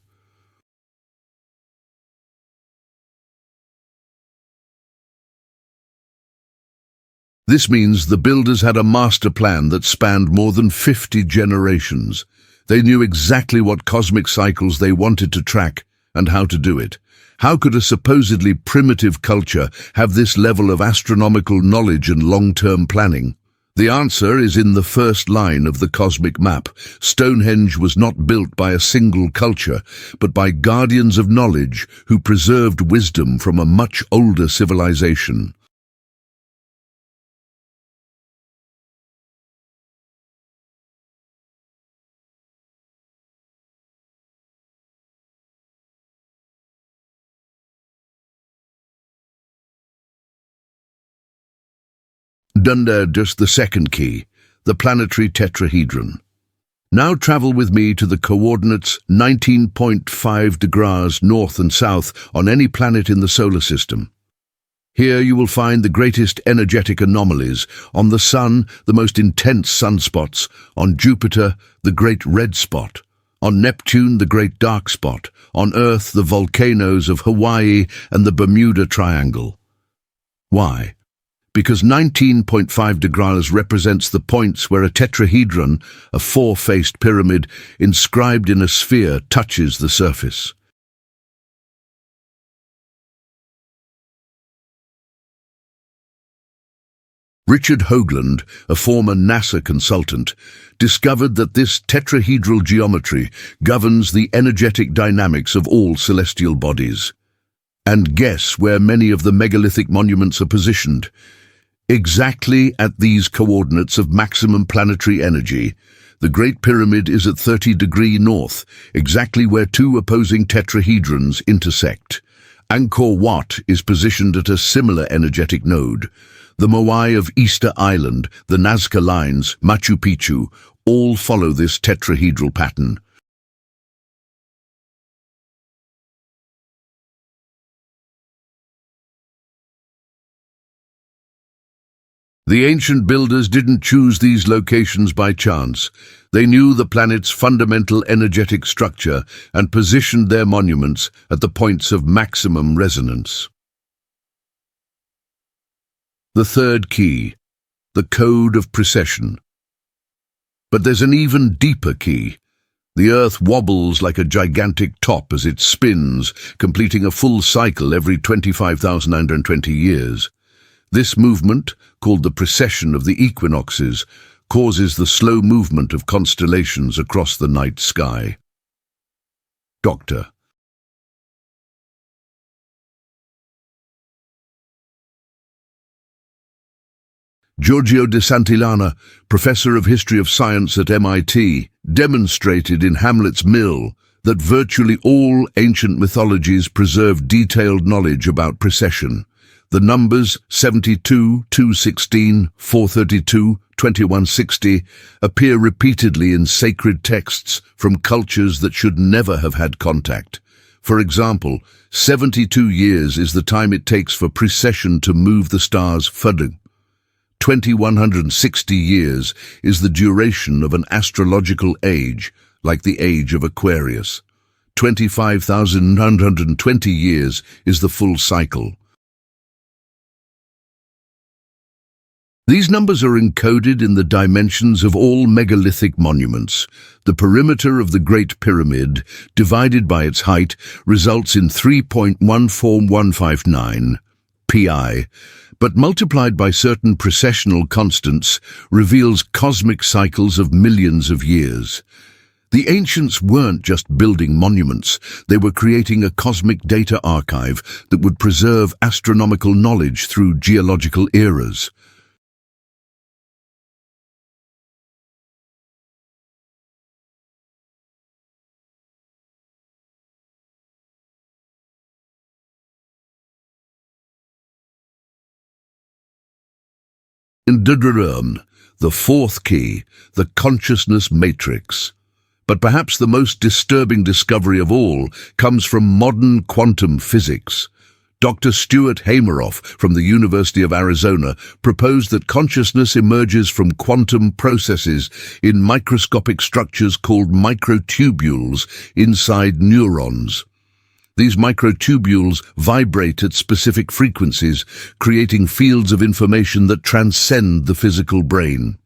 A: This means the builders had a master plan that spanned more than 50 generations. They knew exactly what cosmic cycles they wanted to track and how to do it. How could a supposedly primitive culture have this level of astronomical knowledge and long-term planning? The answer is in the first line of the cosmic map. Stonehenge was not built by a single culture, but by guardians of knowledge who preserved wisdom from a much older civilization. Just the second key, the planetary tetrahedron. Now travel with me to the coordinates 19.5 degrees north and south on any planet in the solar system. Here you will find the greatest energetic anomalies. On the Sun, the most intense sunspots. On Jupiter, the great red spot. On Neptune, the great dark spot. On Earth, the volcanoes of Hawaii and the Bermuda Triangle. Why? Because 19.5 degrees represents the points where a tetrahedron, a four-faced pyramid inscribed in a sphere, touches the surface. Richard Hoagland, a former NASA consultant, discovered that this tetrahedral geometry governs the energetic dynamics of all celestial bodies. And guess where many of the megalithic monuments are positioned? Exactly at these coordinates of maximum planetary energy. The Great Pyramid is at 30 degrees north, exactly where two opposing tetrahedrons intersect. Angkor Wat is positioned at a similar energetic node. The Moai of Easter Island, the Nazca Lines, Machu Picchu, all follow this tetrahedral pattern. The ancient builders didn't choose these locations by chance. They knew the planet's fundamental energetic structure and positioned their monuments at the points of maximum resonance. The third key, the code of precession. But there's an even deeper key. The Earth wobbles like a gigantic top as it spins, completing a full cycle every 25,920 years. This movement, called the precession of the equinoxes, causes the slow movement of constellations across the night sky. Doctor. Giorgio de Santillana, professor of history of science at MIT, demonstrated in Hamlet's Mill that virtually all ancient mythologies preserve detailed knowledge about precession. The numbers 72, 216, 432, 2160 appear repeatedly in sacred texts from cultures that should never have had contact. For example, 72 years is the time it takes for precession to move the stars Fudung. 2160 years is the duration of an astrological age, like the age of Aquarius. 25,920 years is the full cycle. These numbers are encoded in the dimensions of all megalithic monuments. The perimeter of the Great Pyramid, divided by its height, results in 3.14159 pi, but multiplied by certain precessional constants reveals cosmic cycles of millions of years. The ancients weren't just building monuments, they were creating a cosmic data archive that would preserve astronomical knowledge through geological eras. The fourth key, the consciousness matrix. But perhaps the most disturbing discovery of all comes from modern quantum physics. Dr. Stuart Hameroff from the University of Arizona proposed that consciousness emerges from quantum processes in microscopic structures called microtubules inside neurons. These microtubules vibrate at specific frequencies, creating fields of information that transcend the physical brain.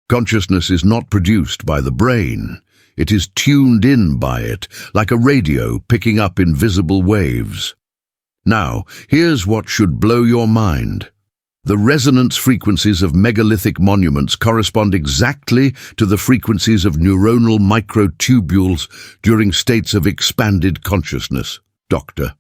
A: Consciousness is not produced by the brain. It is tuned in by it, like a radio picking up invisible waves. Now, here's what should blow your mind. The resonance frequencies of megalithic monuments correspond exactly to the frequencies of neuronal microtubules during states of expanded consciousness. Doctor.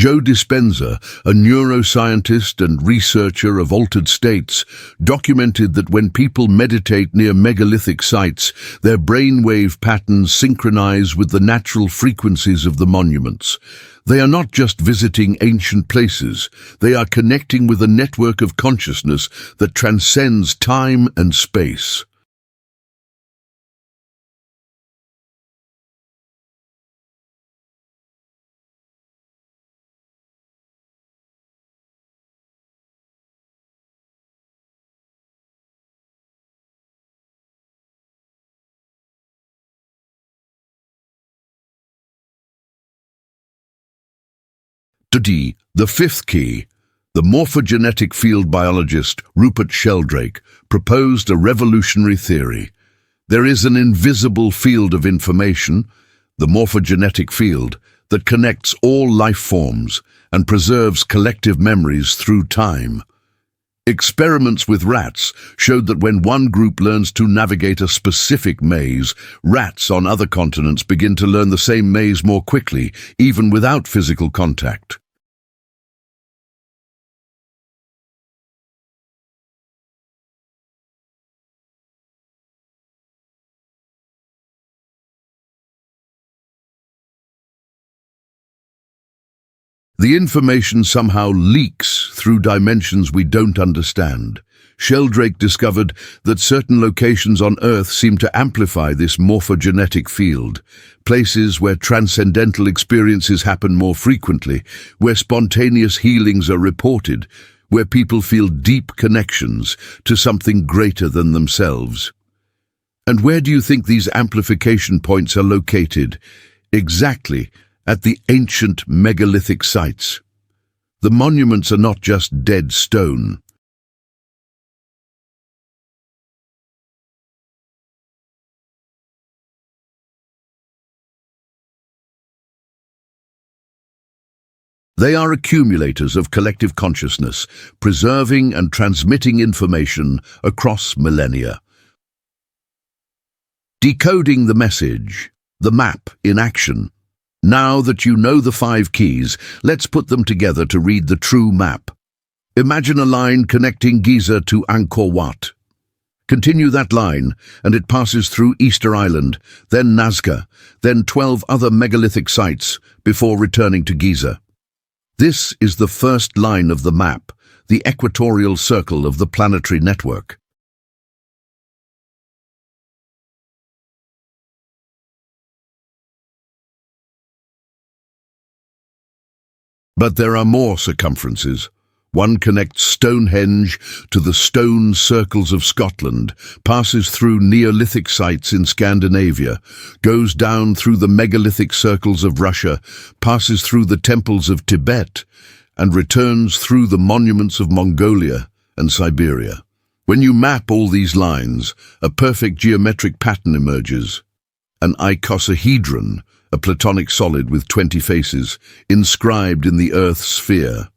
A: Joe Dispenza, a neuroscientist and researcher of altered states, documented that when people meditate near megalithic sites, their brainwave patterns synchronize with the natural frequencies of the monuments. They are not just visiting ancient places, they are connecting with a network of consciousness that transcends time and space. D. The fifth key. The morphogenetic field biologist Rupert Sheldrake proposed a revolutionary theory. There is an invisible field of information, the morphogenetic field, that connects all life forms and preserves collective memories through time. Experiments with rats showed that when one group learns to navigate a specific maze, rats on other continents begin to learn the same maze more quickly, even without physical contact. The information somehow leaks through dimensions we don't understand. Sheldrake discovered that certain locations on Earth seem to amplify this morphogenetic field, places where transcendental experiences happen more frequently, where spontaneous healings are reported, where people feel deep connections to something greater than themselves. And where do you think these amplification points are located? Exactly at the ancient megalithic sites. The monuments are not just dead stone. They are accumulators of collective consciousness, preserving and transmitting information across millennia. Decoding the message, the map in action. Now that you know the 5 keys, let's put them together to read the true map. Imagine a line connecting Giza to Angkor Wat. Continue that line, and it passes through Easter Island, then Nazca, then 12 other megalithic sites before returning to Giza. This is the first line of the map, the equatorial circle of the planetary network. But there are more circumferences. One connects Stonehenge to the stone circles of Scotland, passes through Neolithic sites in Scandinavia, goes down through the megalithic circles of Russia, passes through the temples of Tibet, and returns through the monuments of Mongolia and Siberia. When you map all these lines, a perfect geometric pattern emerges. An icosahedron, a platonic solid with 20 faces, inscribed in the Earth's sphere.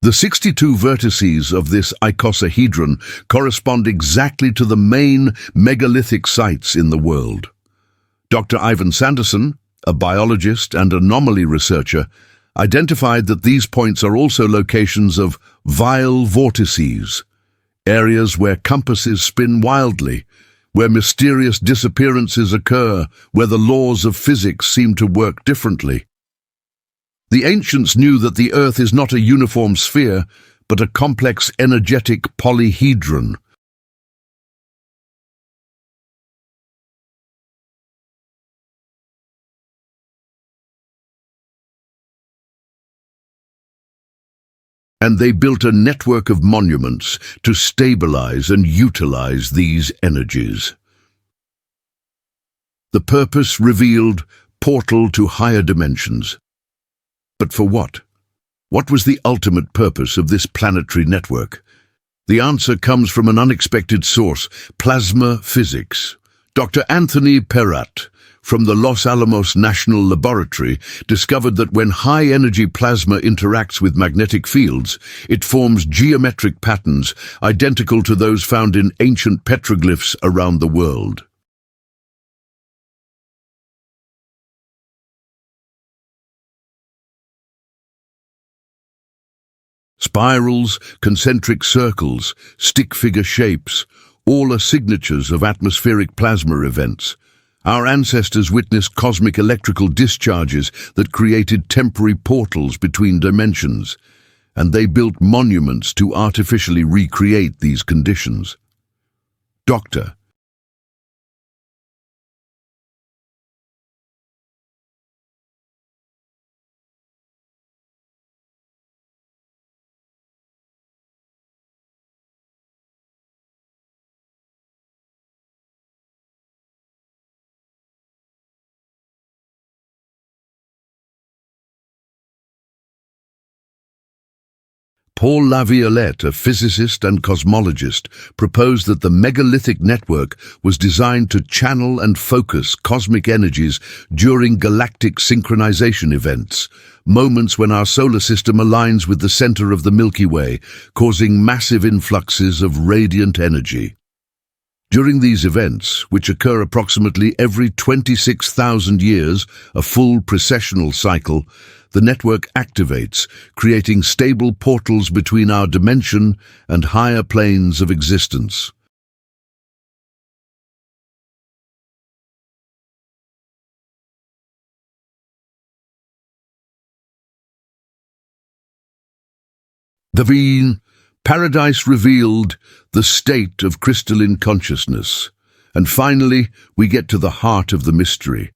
A: The 62 vertices of this icosahedron correspond exactly to the main megalithic sites in the world. Dr. Ivan Sanderson, a biologist and anomaly researcher, identified that these points are also locations of vile vortices, areas where compasses spin wildly, where mysterious disappearances occur, where the laws of physics seem to work differently. The ancients knew that the Earth is not a uniform sphere, but a complex energetic polyhedron. And they built a network of monuments to stabilize and utilize these energies. The purpose revealed: portal to higher dimensions. But for what? What was the ultimate purpose of this planetary network? The answer comes from an unexpected source: plasma physics. Dr. Anthony Perrat, from the Los Alamos National Laboratory discovered that when high-energy plasma interacts with magnetic fields, it forms geometric patterns identical to those found in ancient petroglyphs around the world. Spirals, concentric circles, stick-figure shapes, all are signatures of atmospheric plasma events. Our ancestors witnessed cosmic electrical discharges that created temporary portals between dimensions, and they built monuments to artificially recreate these conditions. Doctor. Paul Laviolette, a physicist and cosmologist, proposed that the megalithic network was designed to channel and focus cosmic energies during galactic synchronization events, moments when our solar system aligns with the center of the Milky Way, causing massive influxes of radiant energy. During these events, which occur approximately every 26,000 years, a full precessional cycle, the network activates, creating stable portals between our dimension and higher planes of existence. The Paradise revealed, the state of crystalline consciousness. And finally, we get to the heart of the mystery.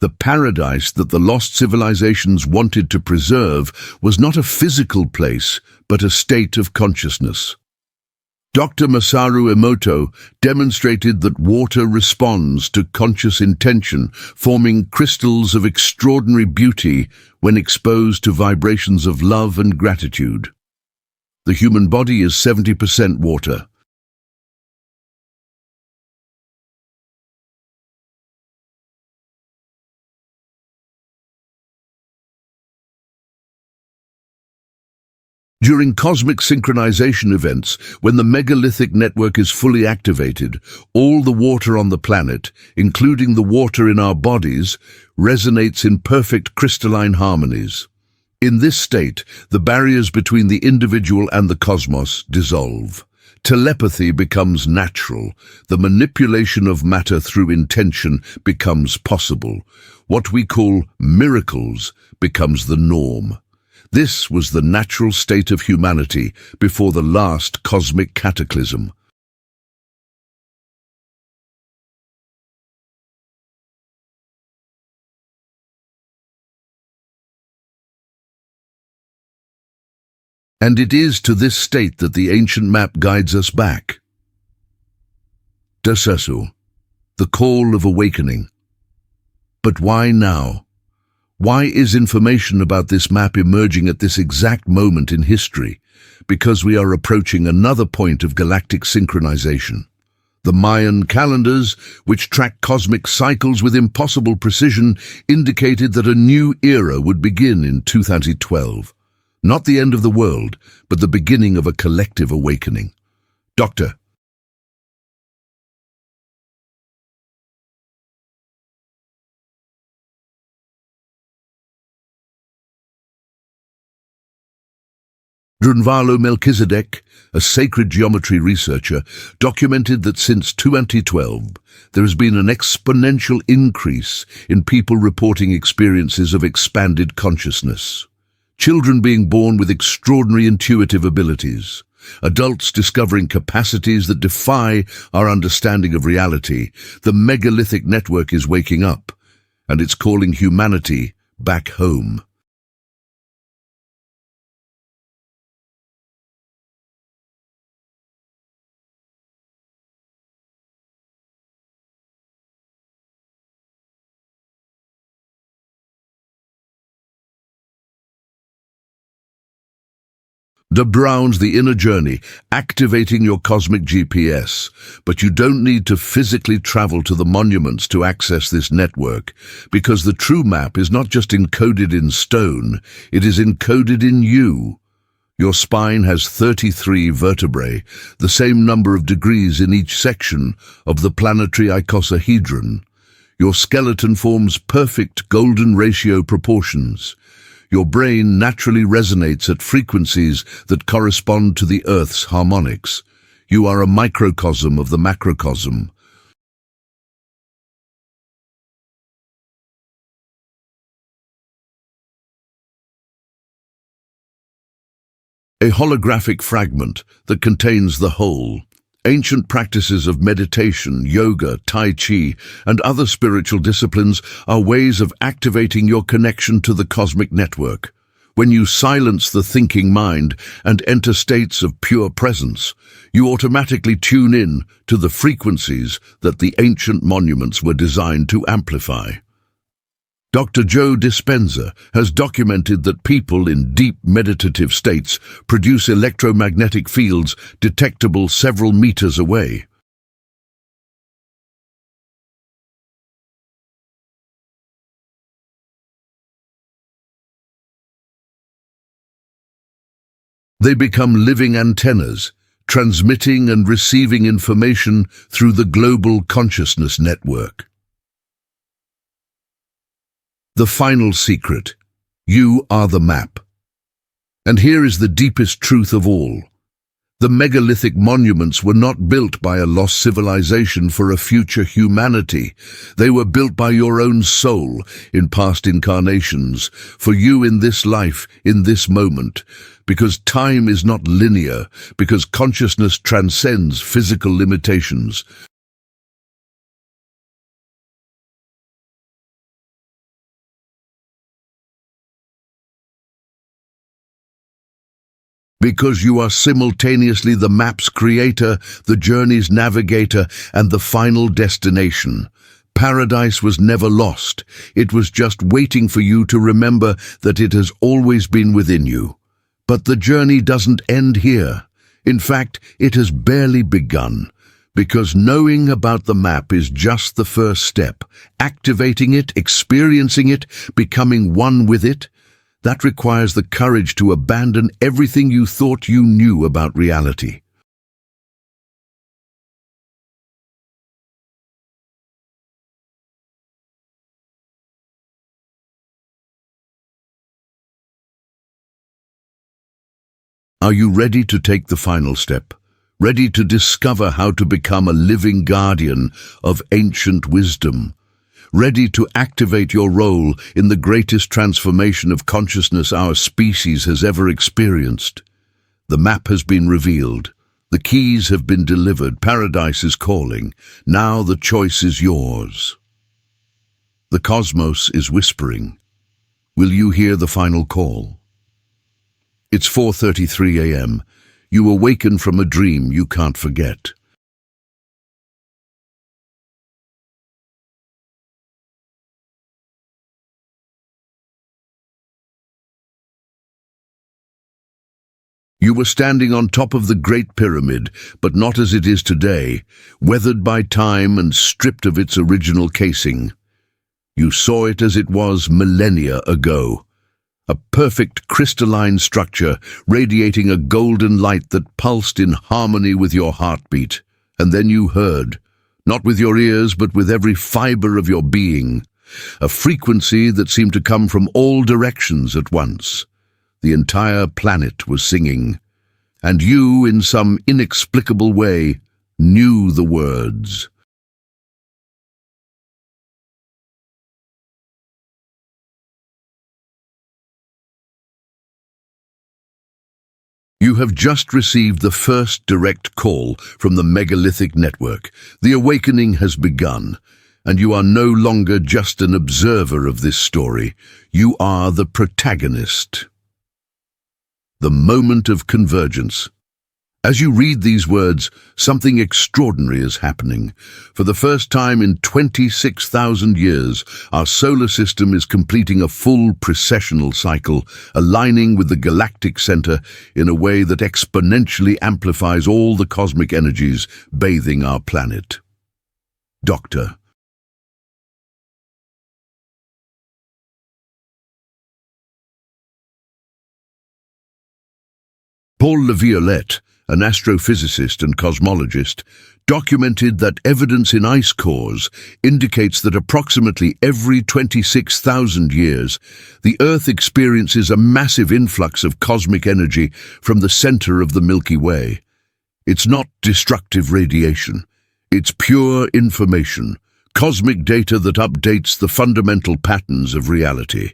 A: The paradise that the lost civilizations wanted to preserve was not a physical place, but a state of consciousness. Dr. Masaru Emoto demonstrated that water responds to conscious intention, forming crystals of extraordinary beauty when exposed to vibrations of love and gratitude. The human body is 70% water. During cosmic synchronization events, when the megalithic network is fully activated, all the water on the planet, including the water in our bodies, resonates in perfect crystalline harmonies. In this state, the barriers between the individual and the cosmos dissolve. Telepathy becomes natural. The manipulation of matter through intention becomes possible. What we call miracles becomes the norm. This was the natural state of humanity before the last cosmic cataclysm. And it is to this state that the ancient map guides us back. Desesu, the call of awakening. But why now? Why is information about this map emerging at this exact moment in history? Because we are approaching another point of galactic synchronization. The Mayan calendars, which track cosmic cycles with impossible precision, indicated that a new era would begin in 2012. Not the end of the world, but the beginning of a collective awakening. Doctor. Drunvalo Melchizedek, a sacred geometry researcher, documented that since 2012, there has been an exponential increase in people reporting experiences of expanded consciousness. Children being born with extraordinary intuitive abilities, adults discovering capacities that defy our understanding of reality. The megalithic network is waking up, and it's calling humanity back home. Browns the inner journey, activating your cosmic GPS. But you don't need to physically travel to the monuments to access this network, because the true map is not just encoded in stone, it is encoded in you. Your spine has 33 vertebrae, the same number of degrees in each section of the planetary icosahedron. Your skeleton forms perfect golden ratio proportions. Your brain naturally resonates at frequencies that correspond to the Earth's harmonics. You are a microcosm of the macrocosm. A holographic fragment that contains the whole. Ancient practices of meditation, yoga, tai chi, and other spiritual disciplines are ways of activating your connection to the cosmic network. When you silence the thinking mind and enter states of pure presence, you automatically tune in to the frequencies that the ancient monuments were designed to amplify. Dr. Joe Dispenza has documented that people in deep meditative states produce electromagnetic fields detectable several meters away. They become living antennas, transmitting and receiving information through the global consciousness network. The final secret: you are the map. And here is the deepest truth of all. The megalithic monuments were not built by a lost civilization for a future humanity. They were built by your own soul in past incarnations, for you in this life, in this moment, because time is not linear, because consciousness transcends physical limitations. Because you are simultaneously the map's creator, the journey's navigator, and the final destination. Paradise was never lost. It was just waiting for you to remember that it has always been within you. But the journey doesn't end here. In fact, it has barely begun. Because knowing about the map is just the first step. Activating it, experiencing it, becoming one with it, that requires the courage to abandon everything you thought you knew about reality. Are you ready to take the final step? Ready to discover how to become a living guardian of ancient wisdom? Ready to activate your role in the greatest transformation of consciousness our species has ever experienced? The map has been revealed. The keys have been delivered. Paradise is calling. Now the choice is yours. The cosmos is whispering. Will you hear the final call? It's 4:33 a.m. You awaken from a dream you can't forget. You were standing on top of the Great Pyramid, but not as it is today, weathered by time and stripped of its original casing. You saw it as it was millennia ago. A perfect crystalline structure, radiating a golden light that pulsed in harmony with your heartbeat. And then you heard, not with your ears but with every fiber of your being, a frequency that seemed to come from all directions at once. The entire planet was singing, and you, in some inexplicable way, knew the words. You have just received the first direct call from the megalithic network. The awakening has begun, and you are no longer just an observer of this story. You are the protagonist. The moment of convergence. As you read these words, something extraordinary is happening. For the first time in 26,000 years, our solar system is completing a full precessional cycle, aligning with the galactic center in a way that exponentially amplifies all the cosmic energies bathing our planet. Doctor. Paul Laviolette, an astrophysicist and cosmologist, documented that evidence in ice cores indicates that approximately every 26,000 years, the Earth experiences a massive influx of cosmic energy from the center of the Milky Way. It's not destructive radiation. It's pure information, cosmic data that updates the fundamental patterns of reality.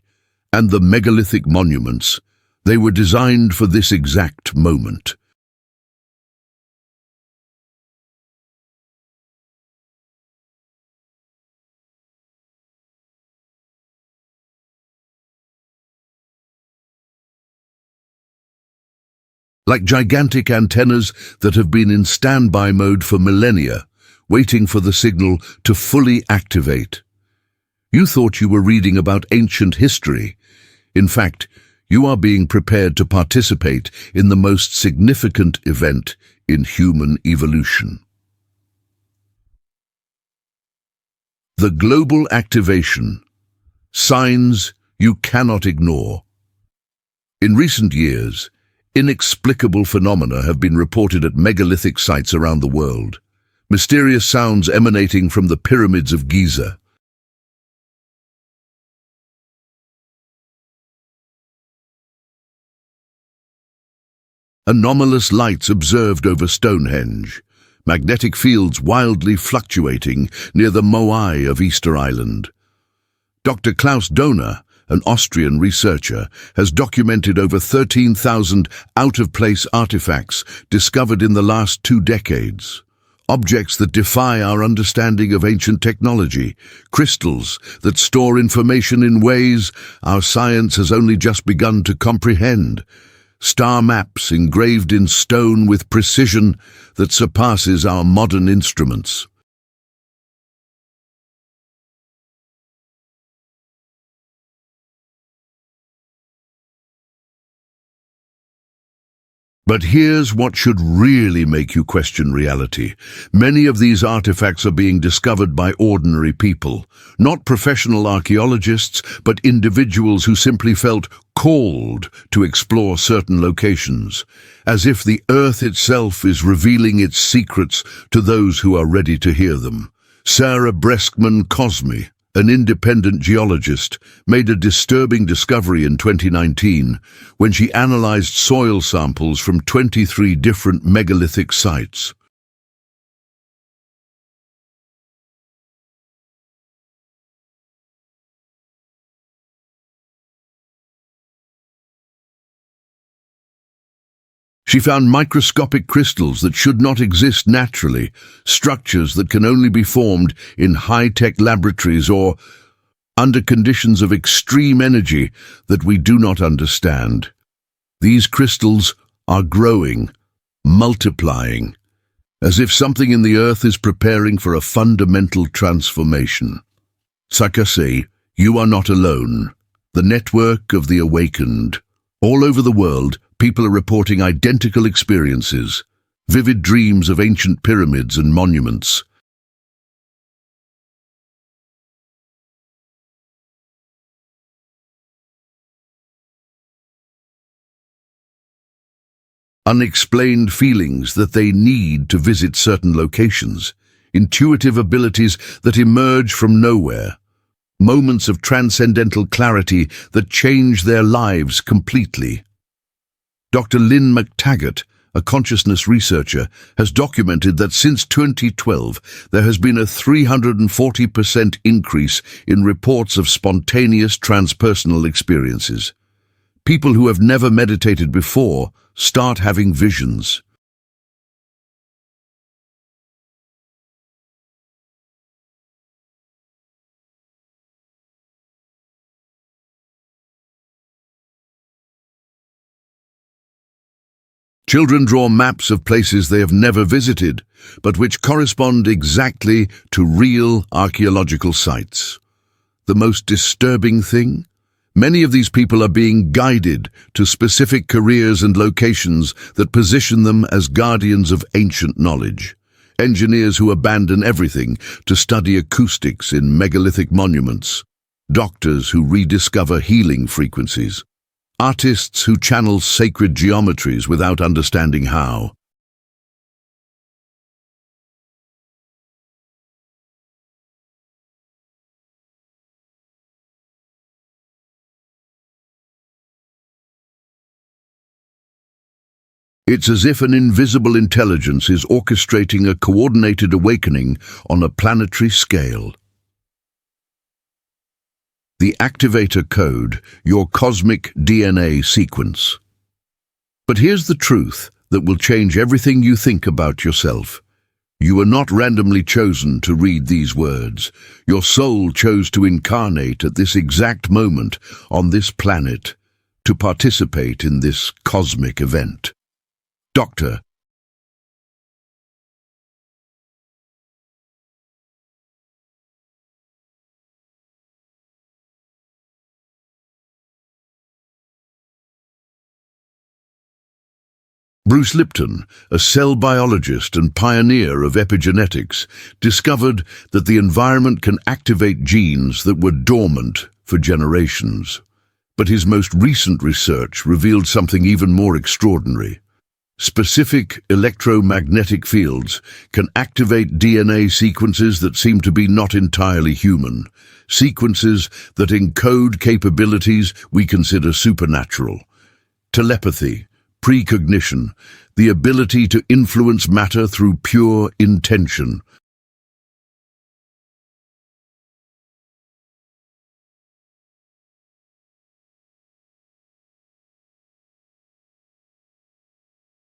A: And the megalithic monuments, they were designed for this exact moment. Like gigantic antennas that have been in standby mode for millennia, waiting for the signal to fully activate. You thought you were reading about ancient history. In fact, you are being prepared to participate in the most significant event in human evolution. The global activation. Signs you cannot ignore. In recent years, inexplicable phenomena have been reported at megalithic sites around the world. Mysterious sounds emanating from the pyramids of Giza. Anomalous lights observed over Stonehenge. Magnetic fields wildly fluctuating near the Moai of Easter Island. Dr. Klaus Dohner, an Austrian researcher, has documented over 13,000 out-of-place artifacts discovered in the last 2 decades. Objects that defy our understanding of ancient technology, crystals that store information in ways our science has only just begun to comprehend, star maps engraved in stone with precision that surpasses our modern instruments. But here's what should really make you question reality. Many of these artifacts are being discovered by ordinary people, not professional archaeologists, but individuals who simply felt called to explore certain locations, as if the Earth itself is revealing its secrets to those who are ready to hear them. Sarah Breskman-Cosme, an independent geologist, made a disturbing discovery in 2019 when she analyzed soil samples from 23 different megalithic sites. She found microscopic crystals that should not exist naturally, structures that can only be formed in high-tech laboratories or under conditions of extreme energy that we do not understand. These crystals are growing, multiplying, as if something in the Earth is preparing for a fundamental transformation. Sakase, you are not alone. The network of the awakened. All over the world, people are reporting identical experiences, vivid dreams of ancient pyramids and monuments. Unexplained feelings that they need to visit certain locations, intuitive abilities that emerge from nowhere, moments of transcendental clarity that change their lives completely. Dr. Lynn McTaggart, a consciousness researcher, has documented that since 2012 there has been a 340% increase in reports of spontaneous transpersonal experiences. People who have never meditated before start having visions. Children draw maps of places they have never visited, but which correspond exactly to real archaeological sites. The most disturbing thing? Many of these people are being guided to specific careers and locations that position them as guardians of ancient knowledge. Engineers who abandon everything to study acoustics in megalithic monuments. Doctors who rediscover healing frequencies. Artists who channel sacred geometries without understanding how. It's as if an invisible intelligence is orchestrating a coordinated awakening on a planetary scale. The activator code, your cosmic DNA sequence. But here's the truth that will change everything you think about yourself. You were not randomly chosen to read these words. Your soul chose to incarnate at this exact moment on this planet to participate in this cosmic event. Doctor. Bruce Lipton, a cell biologist and pioneer of epigenetics, discovered that the environment can activate genes that were dormant for generations. But his most recent research revealed something even more extraordinary. Specific electromagnetic fields can activate DNA sequences that seem to be not entirely human, sequences that encode capabilities we consider supernatural. Telepathy, precognition, the ability to influence matter through pure intention.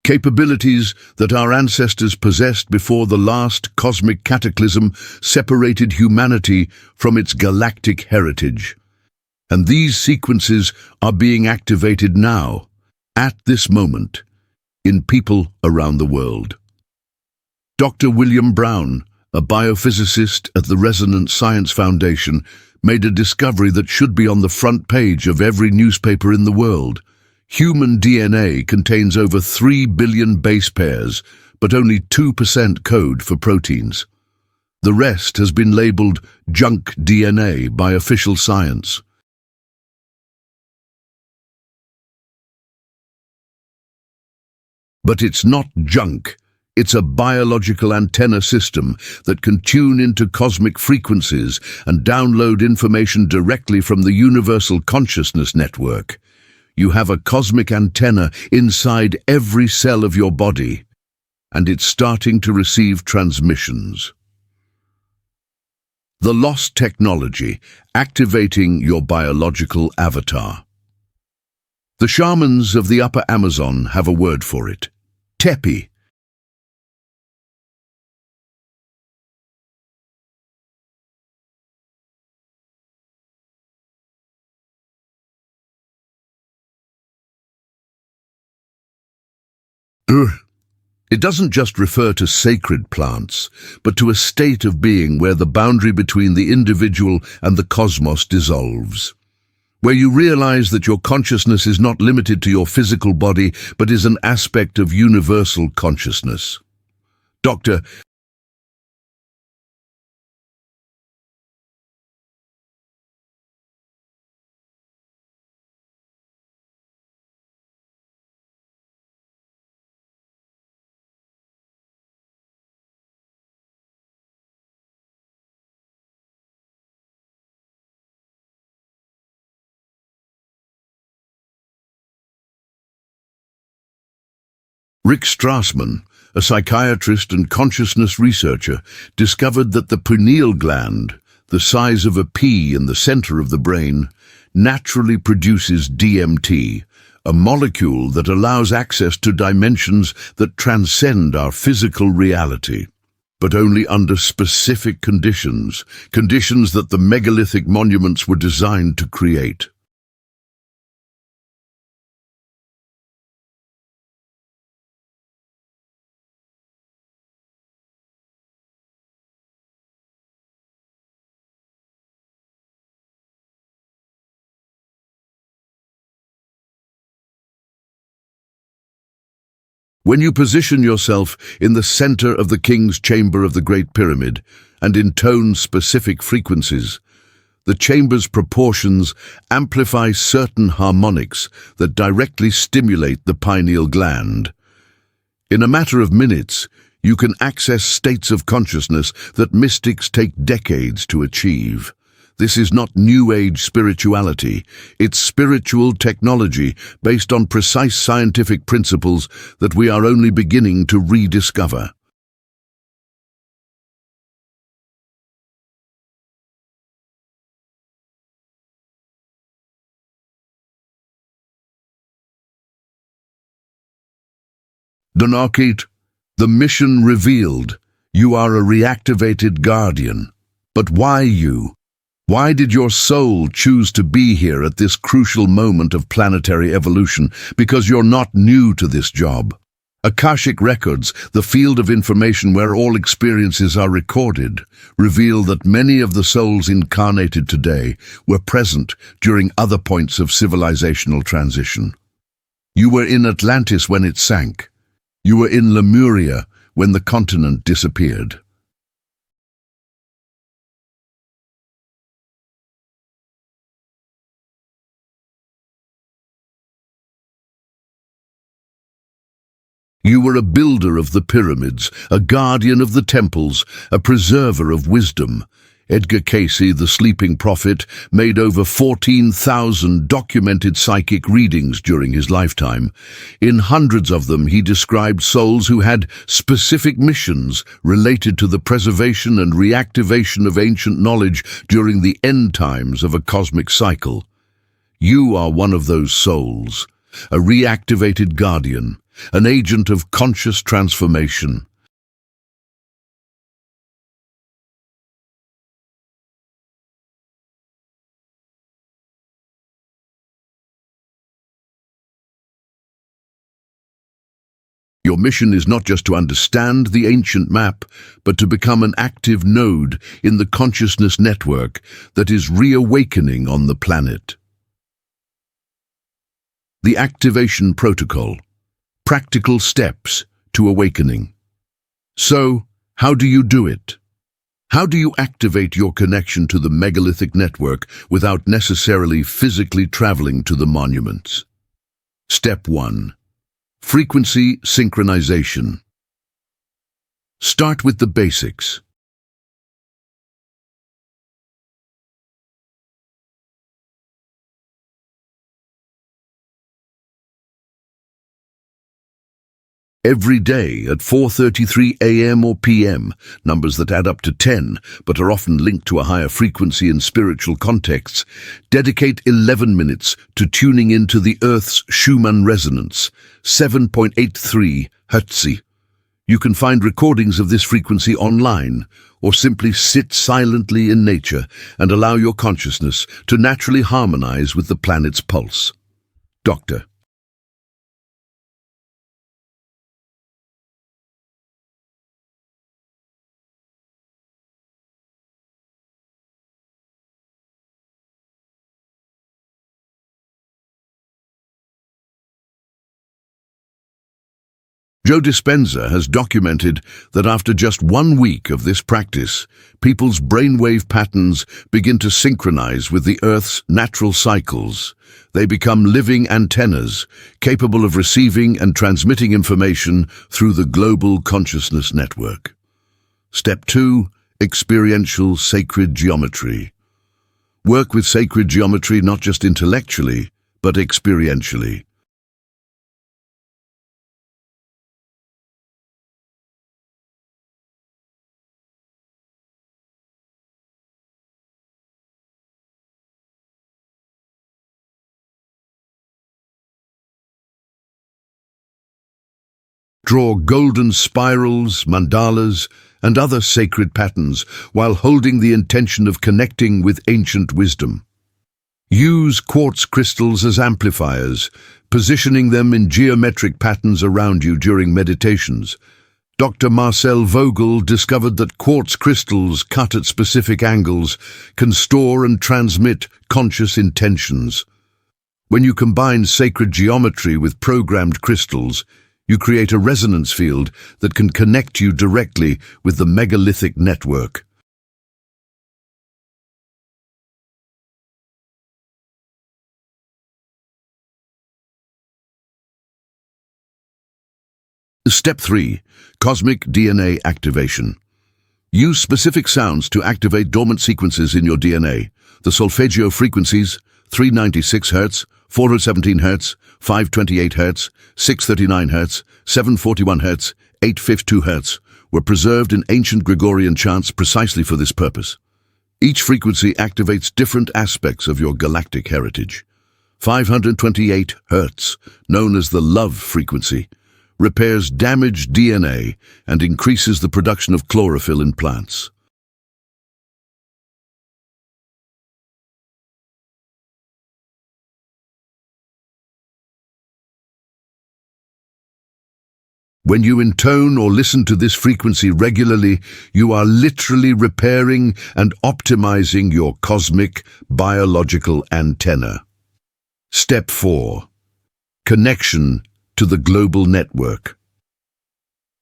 A: Capabilities that our ancestors possessed before the last cosmic cataclysm separated humanity from its galactic heritage. And these sequences are being activated now, at this moment, in people around the world. Dr. William Brown, a biophysicist at the Resonance Science Foundation, made a discovery that should be on the front page of every newspaper in the world. Human DNA contains over 3 billion base pairs, but only 2% code for proteins. The rest has been labeled junk DNA by official science. But it's not junk. It's a biological antenna system that can tune into cosmic frequencies and download information directly from the Universal Consciousness Network. You have a cosmic antenna inside every cell of your body, and it's starting to receive transmissions. The lost technology, activating your biological avatar. The shamans of the Upper Amazon have a word for it. Tepi. It doesn't just refer to sacred plants, but to a state of being where the boundary between the individual and the cosmos dissolves. Where you realize that your consciousness is not limited to your physical body, but is an aspect of universal consciousness. Dr. Rick Strassman, a psychiatrist and consciousness researcher, discovered that the pineal gland, the size of a pea in the center of the brain, naturally produces DMT, a molecule that allows access to dimensions that transcend our physical reality, but only under specific conditions, conditions that the megalithic monuments were designed to create. When you position yourself in the center of the king's chamber of the Great Pyramid and intone specific frequencies, the chamber's proportions amplify certain harmonics that directly stimulate the pineal gland. In a matter of minutes, you can access states of consciousness that mystics take decades to achieve. This is not New Age spirituality. It's spiritual technology based on precise scientific principles that we are only beginning to rediscover. Donakit, the mission revealed. You are a reactivated guardian. But why you? Why did your soul choose to be here at this crucial moment of planetary evolution? Because you're not new to this job. Akashic records, the field of information where all experiences are recorded, reveal that many of the souls incarnated today were present during other points of civilizational transition. You were in Atlantis when it sank. You were in Lemuria when the continent disappeared. You were a builder of the pyramids, a guardian of the temples, a preserver of wisdom. Edgar Cayce, the sleeping prophet, made over 14,000 documented psychic readings during his lifetime. In hundreds of them, he described souls who had specific missions related to the preservation and reactivation of ancient knowledge during the end times of a cosmic cycle. You are one of those souls, a reactivated guardian, an agent of conscious transformation. Your mission is not just to understand the ancient map, but to become an active node in the consciousness network that is reawakening on the planet. The Activation Protocol. Practical steps to awakening. So, how do you do it? How do you activate your connection to the megalithic network without necessarily physically traveling to the monuments? Step 1. Frequency synchronization. Start with the basics. Every day at 4:33 a.m. or p.m., numbers that add up to 10 but are often linked to a higher frequency in spiritual contexts, dedicate 11 minutes to tuning into the Earth's Schumann resonance, 7.83 Hz. You can find recordings of this frequency online, or simply sit silently in nature and allow your consciousness to naturally harmonize with the planet's pulse. Doctor. Joe Dispenza has documented that after just 1 week of this practice, people's brainwave patterns begin to synchronize with the Earth's natural cycles. They become living antennas, capable of receiving and transmitting information through the global consciousness network. Step 2. Experiential sacred geometry. Work with sacred geometry not just intellectually, but experientially. Draw golden spirals, mandalas, and other sacred patterns while holding the intention of connecting with ancient wisdom. Use quartz crystals as amplifiers, positioning them in geometric patterns around you during meditations. Dr. Marcel Vogel discovered that quartz crystals cut at specific angles can store and transmit conscious intentions. When you combine sacred geometry with programmed crystals, You create a resonance field that can connect you directly with the megalithic network. Step 3. Cosmic DNA activation. Use specific sounds to activate dormant sequences in your DNA. The solfeggio frequencies, 396 Hz, 417 Hz, 528 Hz, 639 Hz, 741 Hz, 852 Hz, were preserved in ancient Gregorian chants precisely for this purpose. Each frequency activates different aspects of your galactic heritage. 528 Hz, known as the love frequency, repairs damaged DNA and increases the production of chlorophyll in plants. When you intone or listen to this frequency regularly, you are literally repairing and optimizing your cosmic biological antenna. Step 4. Connection to the global network.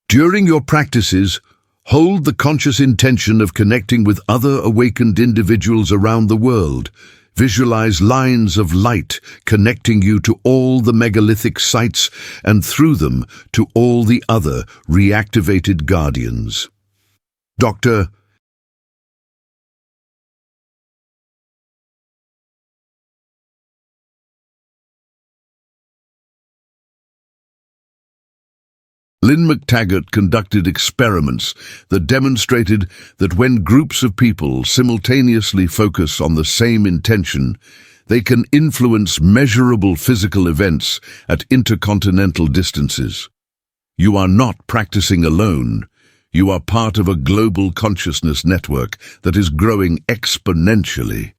A: During your practices, hold the conscious intention of connecting with other awakened individuals around the world. Visualize lines of light connecting you to all the megalithic sites and through them to all the other reactivated guardians. Dr. Lynn McTaggart conducted experiments that demonstrated that when groups of people simultaneously focus on the same intention, they can influence measurable physical events at intercontinental distances. You are not practicing alone. You are part of a global consciousness network that is growing exponentially.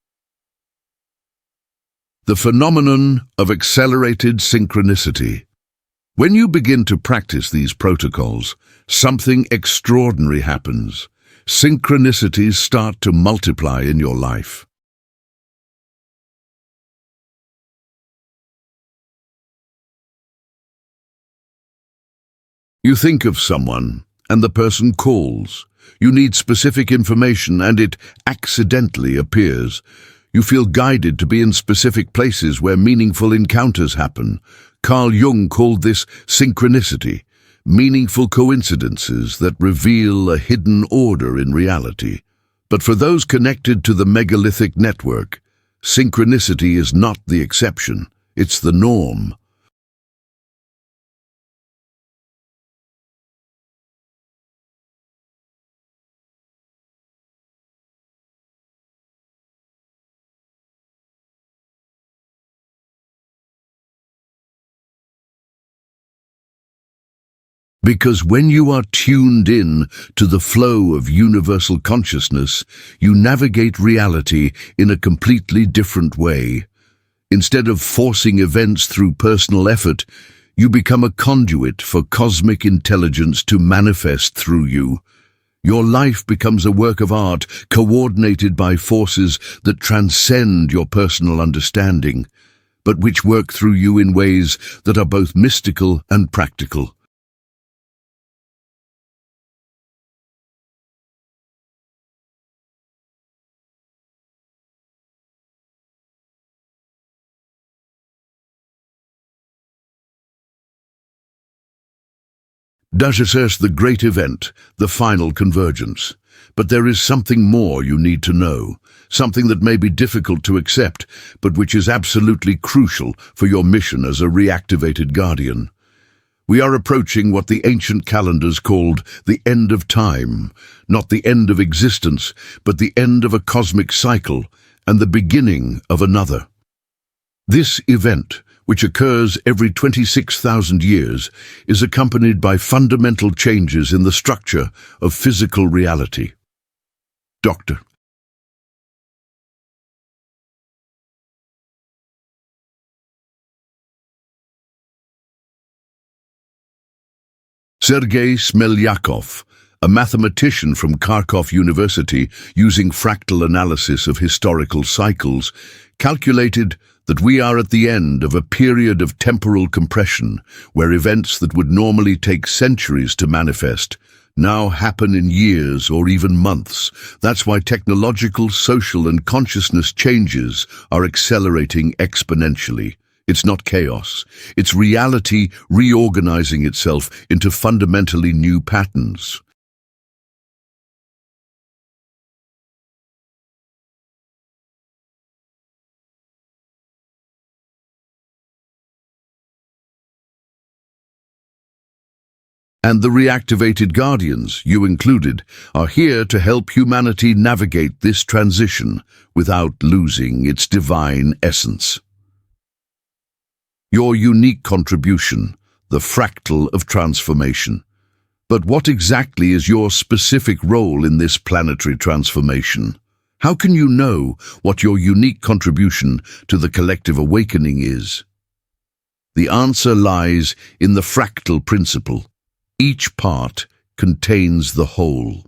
A: The phenomenon of accelerated synchronicity. When you begin to practice these protocols, something extraordinary happens. Synchronicities start to multiply in your life. You think of someone, and the person calls. You need specific information, and it accidentally appears. You feel guided to be in specific places where meaningful encounters happen. Carl Jung called this synchronicity, meaningful coincidences that reveal a hidden order in reality. But for those connected to the megalithic network, synchronicity is not the exception, it's the norm. Because when you are tuned in to the flow of universal consciousness, you navigate reality in a completely different way. Instead of forcing events through personal effort, you become a conduit for cosmic intelligence to manifest through you. Your life becomes a work of art coordinated by forces that transcend your personal understanding, but which work through you in ways that are both mystical and practical. Dash the great event, the final convergence. But there is something more you need to know, something that may be difficult to accept, but which is absolutely crucial for your mission as a reactivated guardian. We are approaching what the ancient calendars called the end of time, not the end of existence, but the end of a cosmic cycle and the beginning of another. This event, which occurs every 26,000 years, is accompanied by fundamental changes in the structure of physical reality. Dr. Sergei Smeljakov, a mathematician from Kharkov University using fractal analysis of historical cycles, calculated that we are at the end of a period of temporal compression where events that would normally take centuries to manifest now happen in years or even months. That's why technological, social, and consciousness changes are accelerating exponentially. It's not chaos. It's reality reorganizing itself into fundamentally new patterns. And the reactivated guardians, you included, are here to help humanity navigate this transition without losing its divine essence. Your unique contribution, the fractal of transformation. But what exactly is your specific role in this planetary transformation? How can you know what your unique contribution to the collective awakening is? The answer lies in the fractal principle. Each part contains the whole.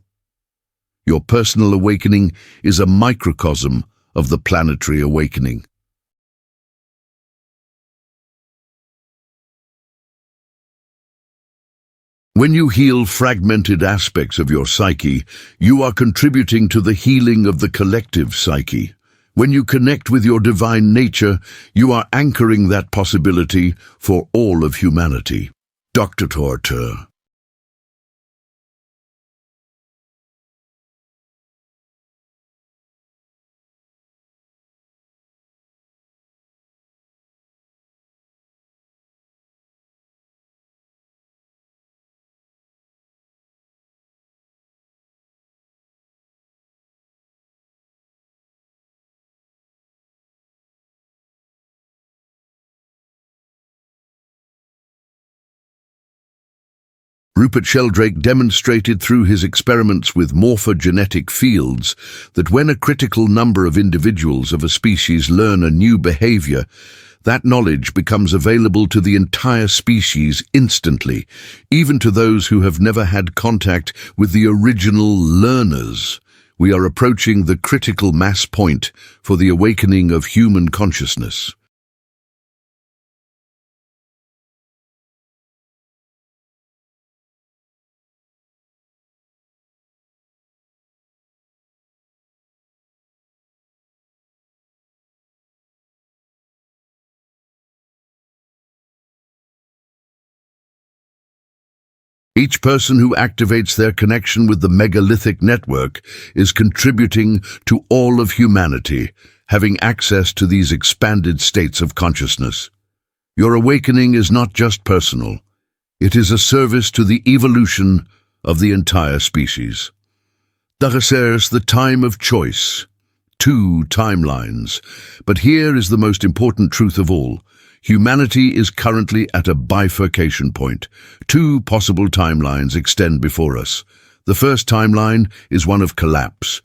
A: Your personal awakening is a microcosm of the planetary awakening. When you heal fragmented aspects of your psyche, you are contributing to the healing of the collective psyche. When you connect with your divine nature, you are anchoring that possibility for all of humanity. Dr. Torter. Rupert Sheldrake demonstrated through his experiments with morphogenetic fields that when a critical number of individuals of a species learn a new behavior, that knowledge becomes available to the entire species instantly, even to those who have never had contact with the original learners. We are approaching the critical mass point for the awakening of human consciousness. Each person who activates their connection with the megalithic network is contributing to all of humanity, having access to these expanded states of consciousness. Your awakening is not just personal. It is a service to the evolution of the entire species. There's the time of choice. Two timelines. But here is the most important truth of all. Humanity is currently at a bifurcation point. Two possible timelines extend before us. The first timeline is one of collapse.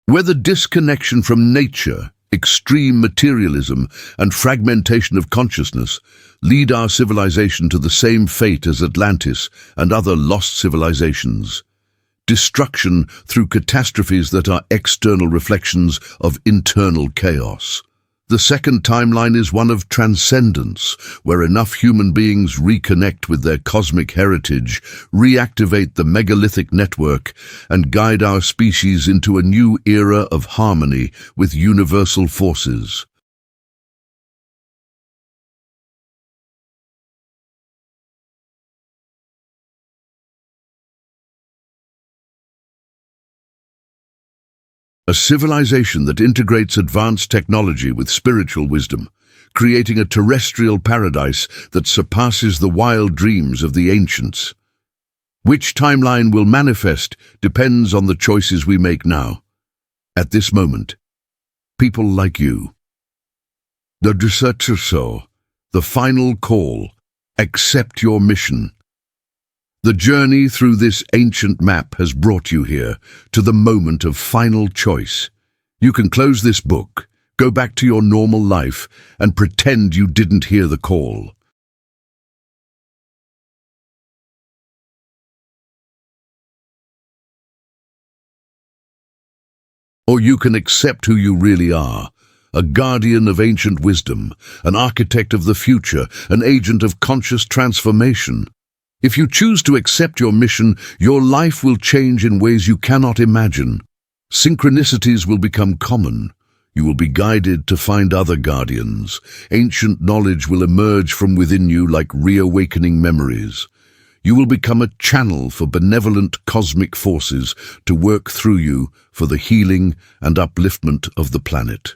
A: Where the disconnection from nature, extreme materialism, and fragmentation of consciousness lead our civilization to the same fate as Atlantis and other lost civilizations. Destruction through catastrophes that are external reflections of internal chaos. The second timeline is one of transcendence, where enough human beings reconnect with their cosmic heritage, reactivate the megalithic network, and guide our species into a new era of harmony with universal forces. A civilization that integrates advanced technology with spiritual wisdom, creating a terrestrial paradise that surpasses the wild dreams of the ancients. Which timeline will manifest depends on the choices we make now. At this moment, people like you. The Desertso, the final call, accept your mission. The journey through this ancient map has brought you here, to the moment of final choice. You can close this book, go back to your normal life, and pretend you didn't hear the call. or you can accept who you really are. A guardian of ancient wisdom, an architect of the future, an agent of conscious transformation. If you choose to accept your mission, your life will change in ways you cannot imagine. Synchronicities will become common. You will be guided to find other guardians. Ancient knowledge will emerge from within you like reawakening memories. You will become a channel for benevolent cosmic forces to work through you for the healing and upliftment of the planet.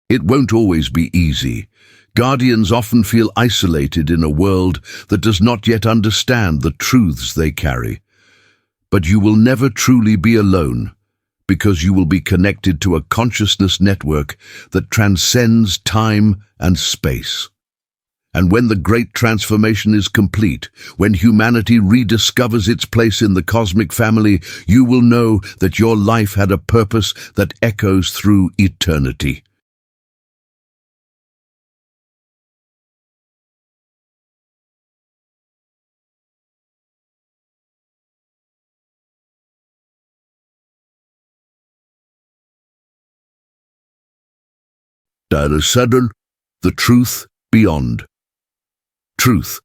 A: It won't always be easy. Guardians often feel isolated in a world that does not yet understand the truths they carry. But you will never truly be alone, because you will be connected to a consciousness network that transcends time and space. And when the great transformation is complete, when humanity rediscovers its place in the cosmic family, you will know that your life had a purpose that echoes through eternity. There is sudden, the truth beyond. Truth.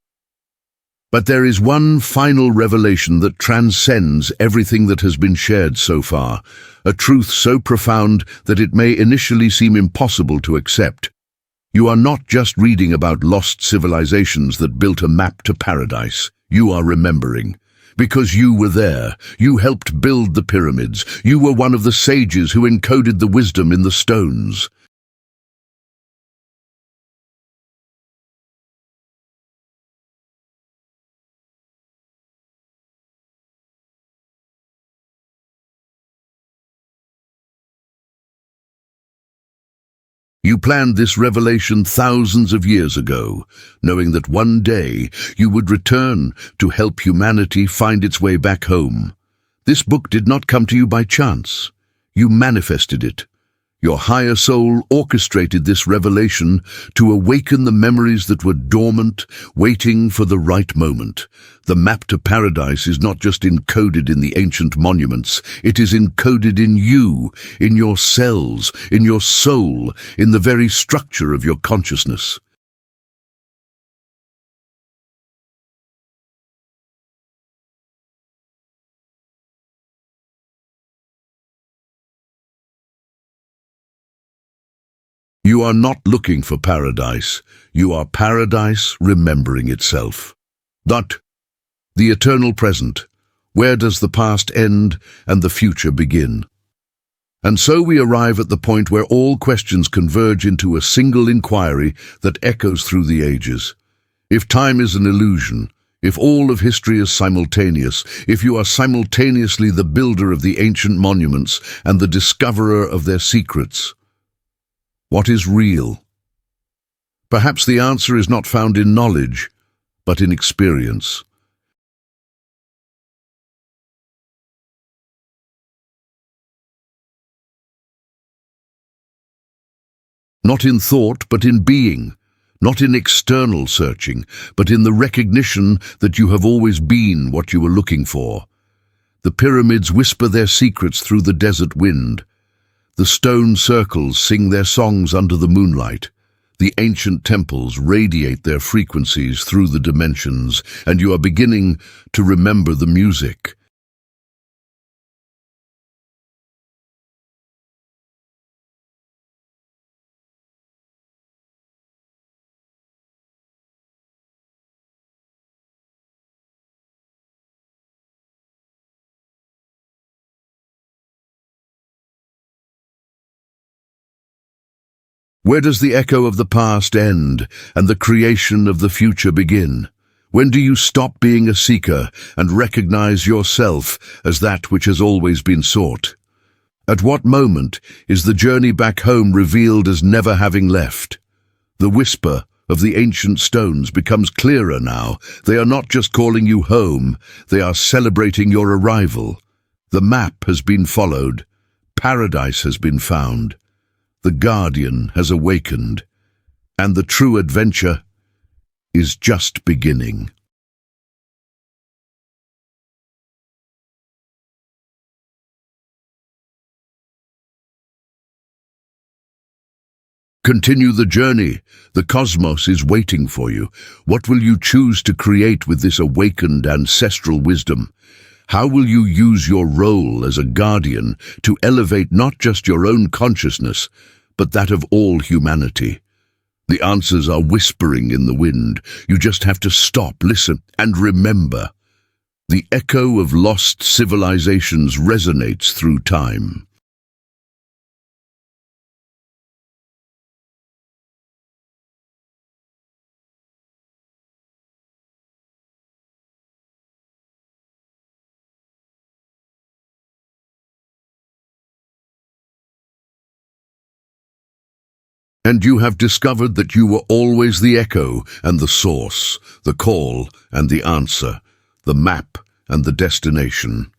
A: But there is one final revelation that transcends everything that has been shared so far, a truth so profound that it may initially seem impossible to accept. You are not just reading about lost civilizations that built a map to paradise. You are remembering. Because you were there, you helped build the pyramids. You were one of the sages who encoded the wisdom in the stones. You planned this revelation thousands of years ago, knowing that one day you would return to help humanity find its way back home. This book did not come to you by chance. You manifested it. Your higher soul orchestrated this revelation to awaken the memories that were dormant, waiting for the right moment. The map to paradise is not just encoded in the ancient monuments, it is encoded in you, in your cells, in your soul, in the very structure of your consciousness. You are not looking for paradise. You are paradise remembering itself. But the eternal present, where does the past end and the future begin? And so we arrive at the point where all questions converge into a single inquiry that echoes through the ages. If time is an illusion, if all of history is simultaneous, if you are simultaneously the builder of the ancient monuments and the discoverer of their secrets, what is real? Perhaps the answer is not found in knowledge, but in experience. Not in thought, but in being. Not in external searching, but in the recognition that you have always been what you were looking for. The pyramids whisper their secrets through the desert wind. The stone circles sing their songs under the moonlight. The ancient temples radiate their frequencies through the dimensions, and you are beginning to remember the music. Where does the echo of the past end and the creation of the future begin? When do you stop being a seeker and recognize yourself as that which has always been sought? At what moment is the journey back home revealed as never having left? The whisper of the ancient stones becomes clearer now. They are not just calling you home, they are celebrating your arrival. The map has been followed. Paradise has been found. The Guardian has awakened, and the true adventure is just beginning. Continue the journey. The cosmos is waiting for you. What will you choose to create with this awakened ancestral wisdom? How will you use your role as a guardian to elevate not just your own consciousness, but that of all humanity? The answers are whispering in the wind. You just have to stop, listen, and remember. The echo of lost civilizations resonates through time. And you have discovered that you were always the echo and the source, the call and the answer, the map and the destination.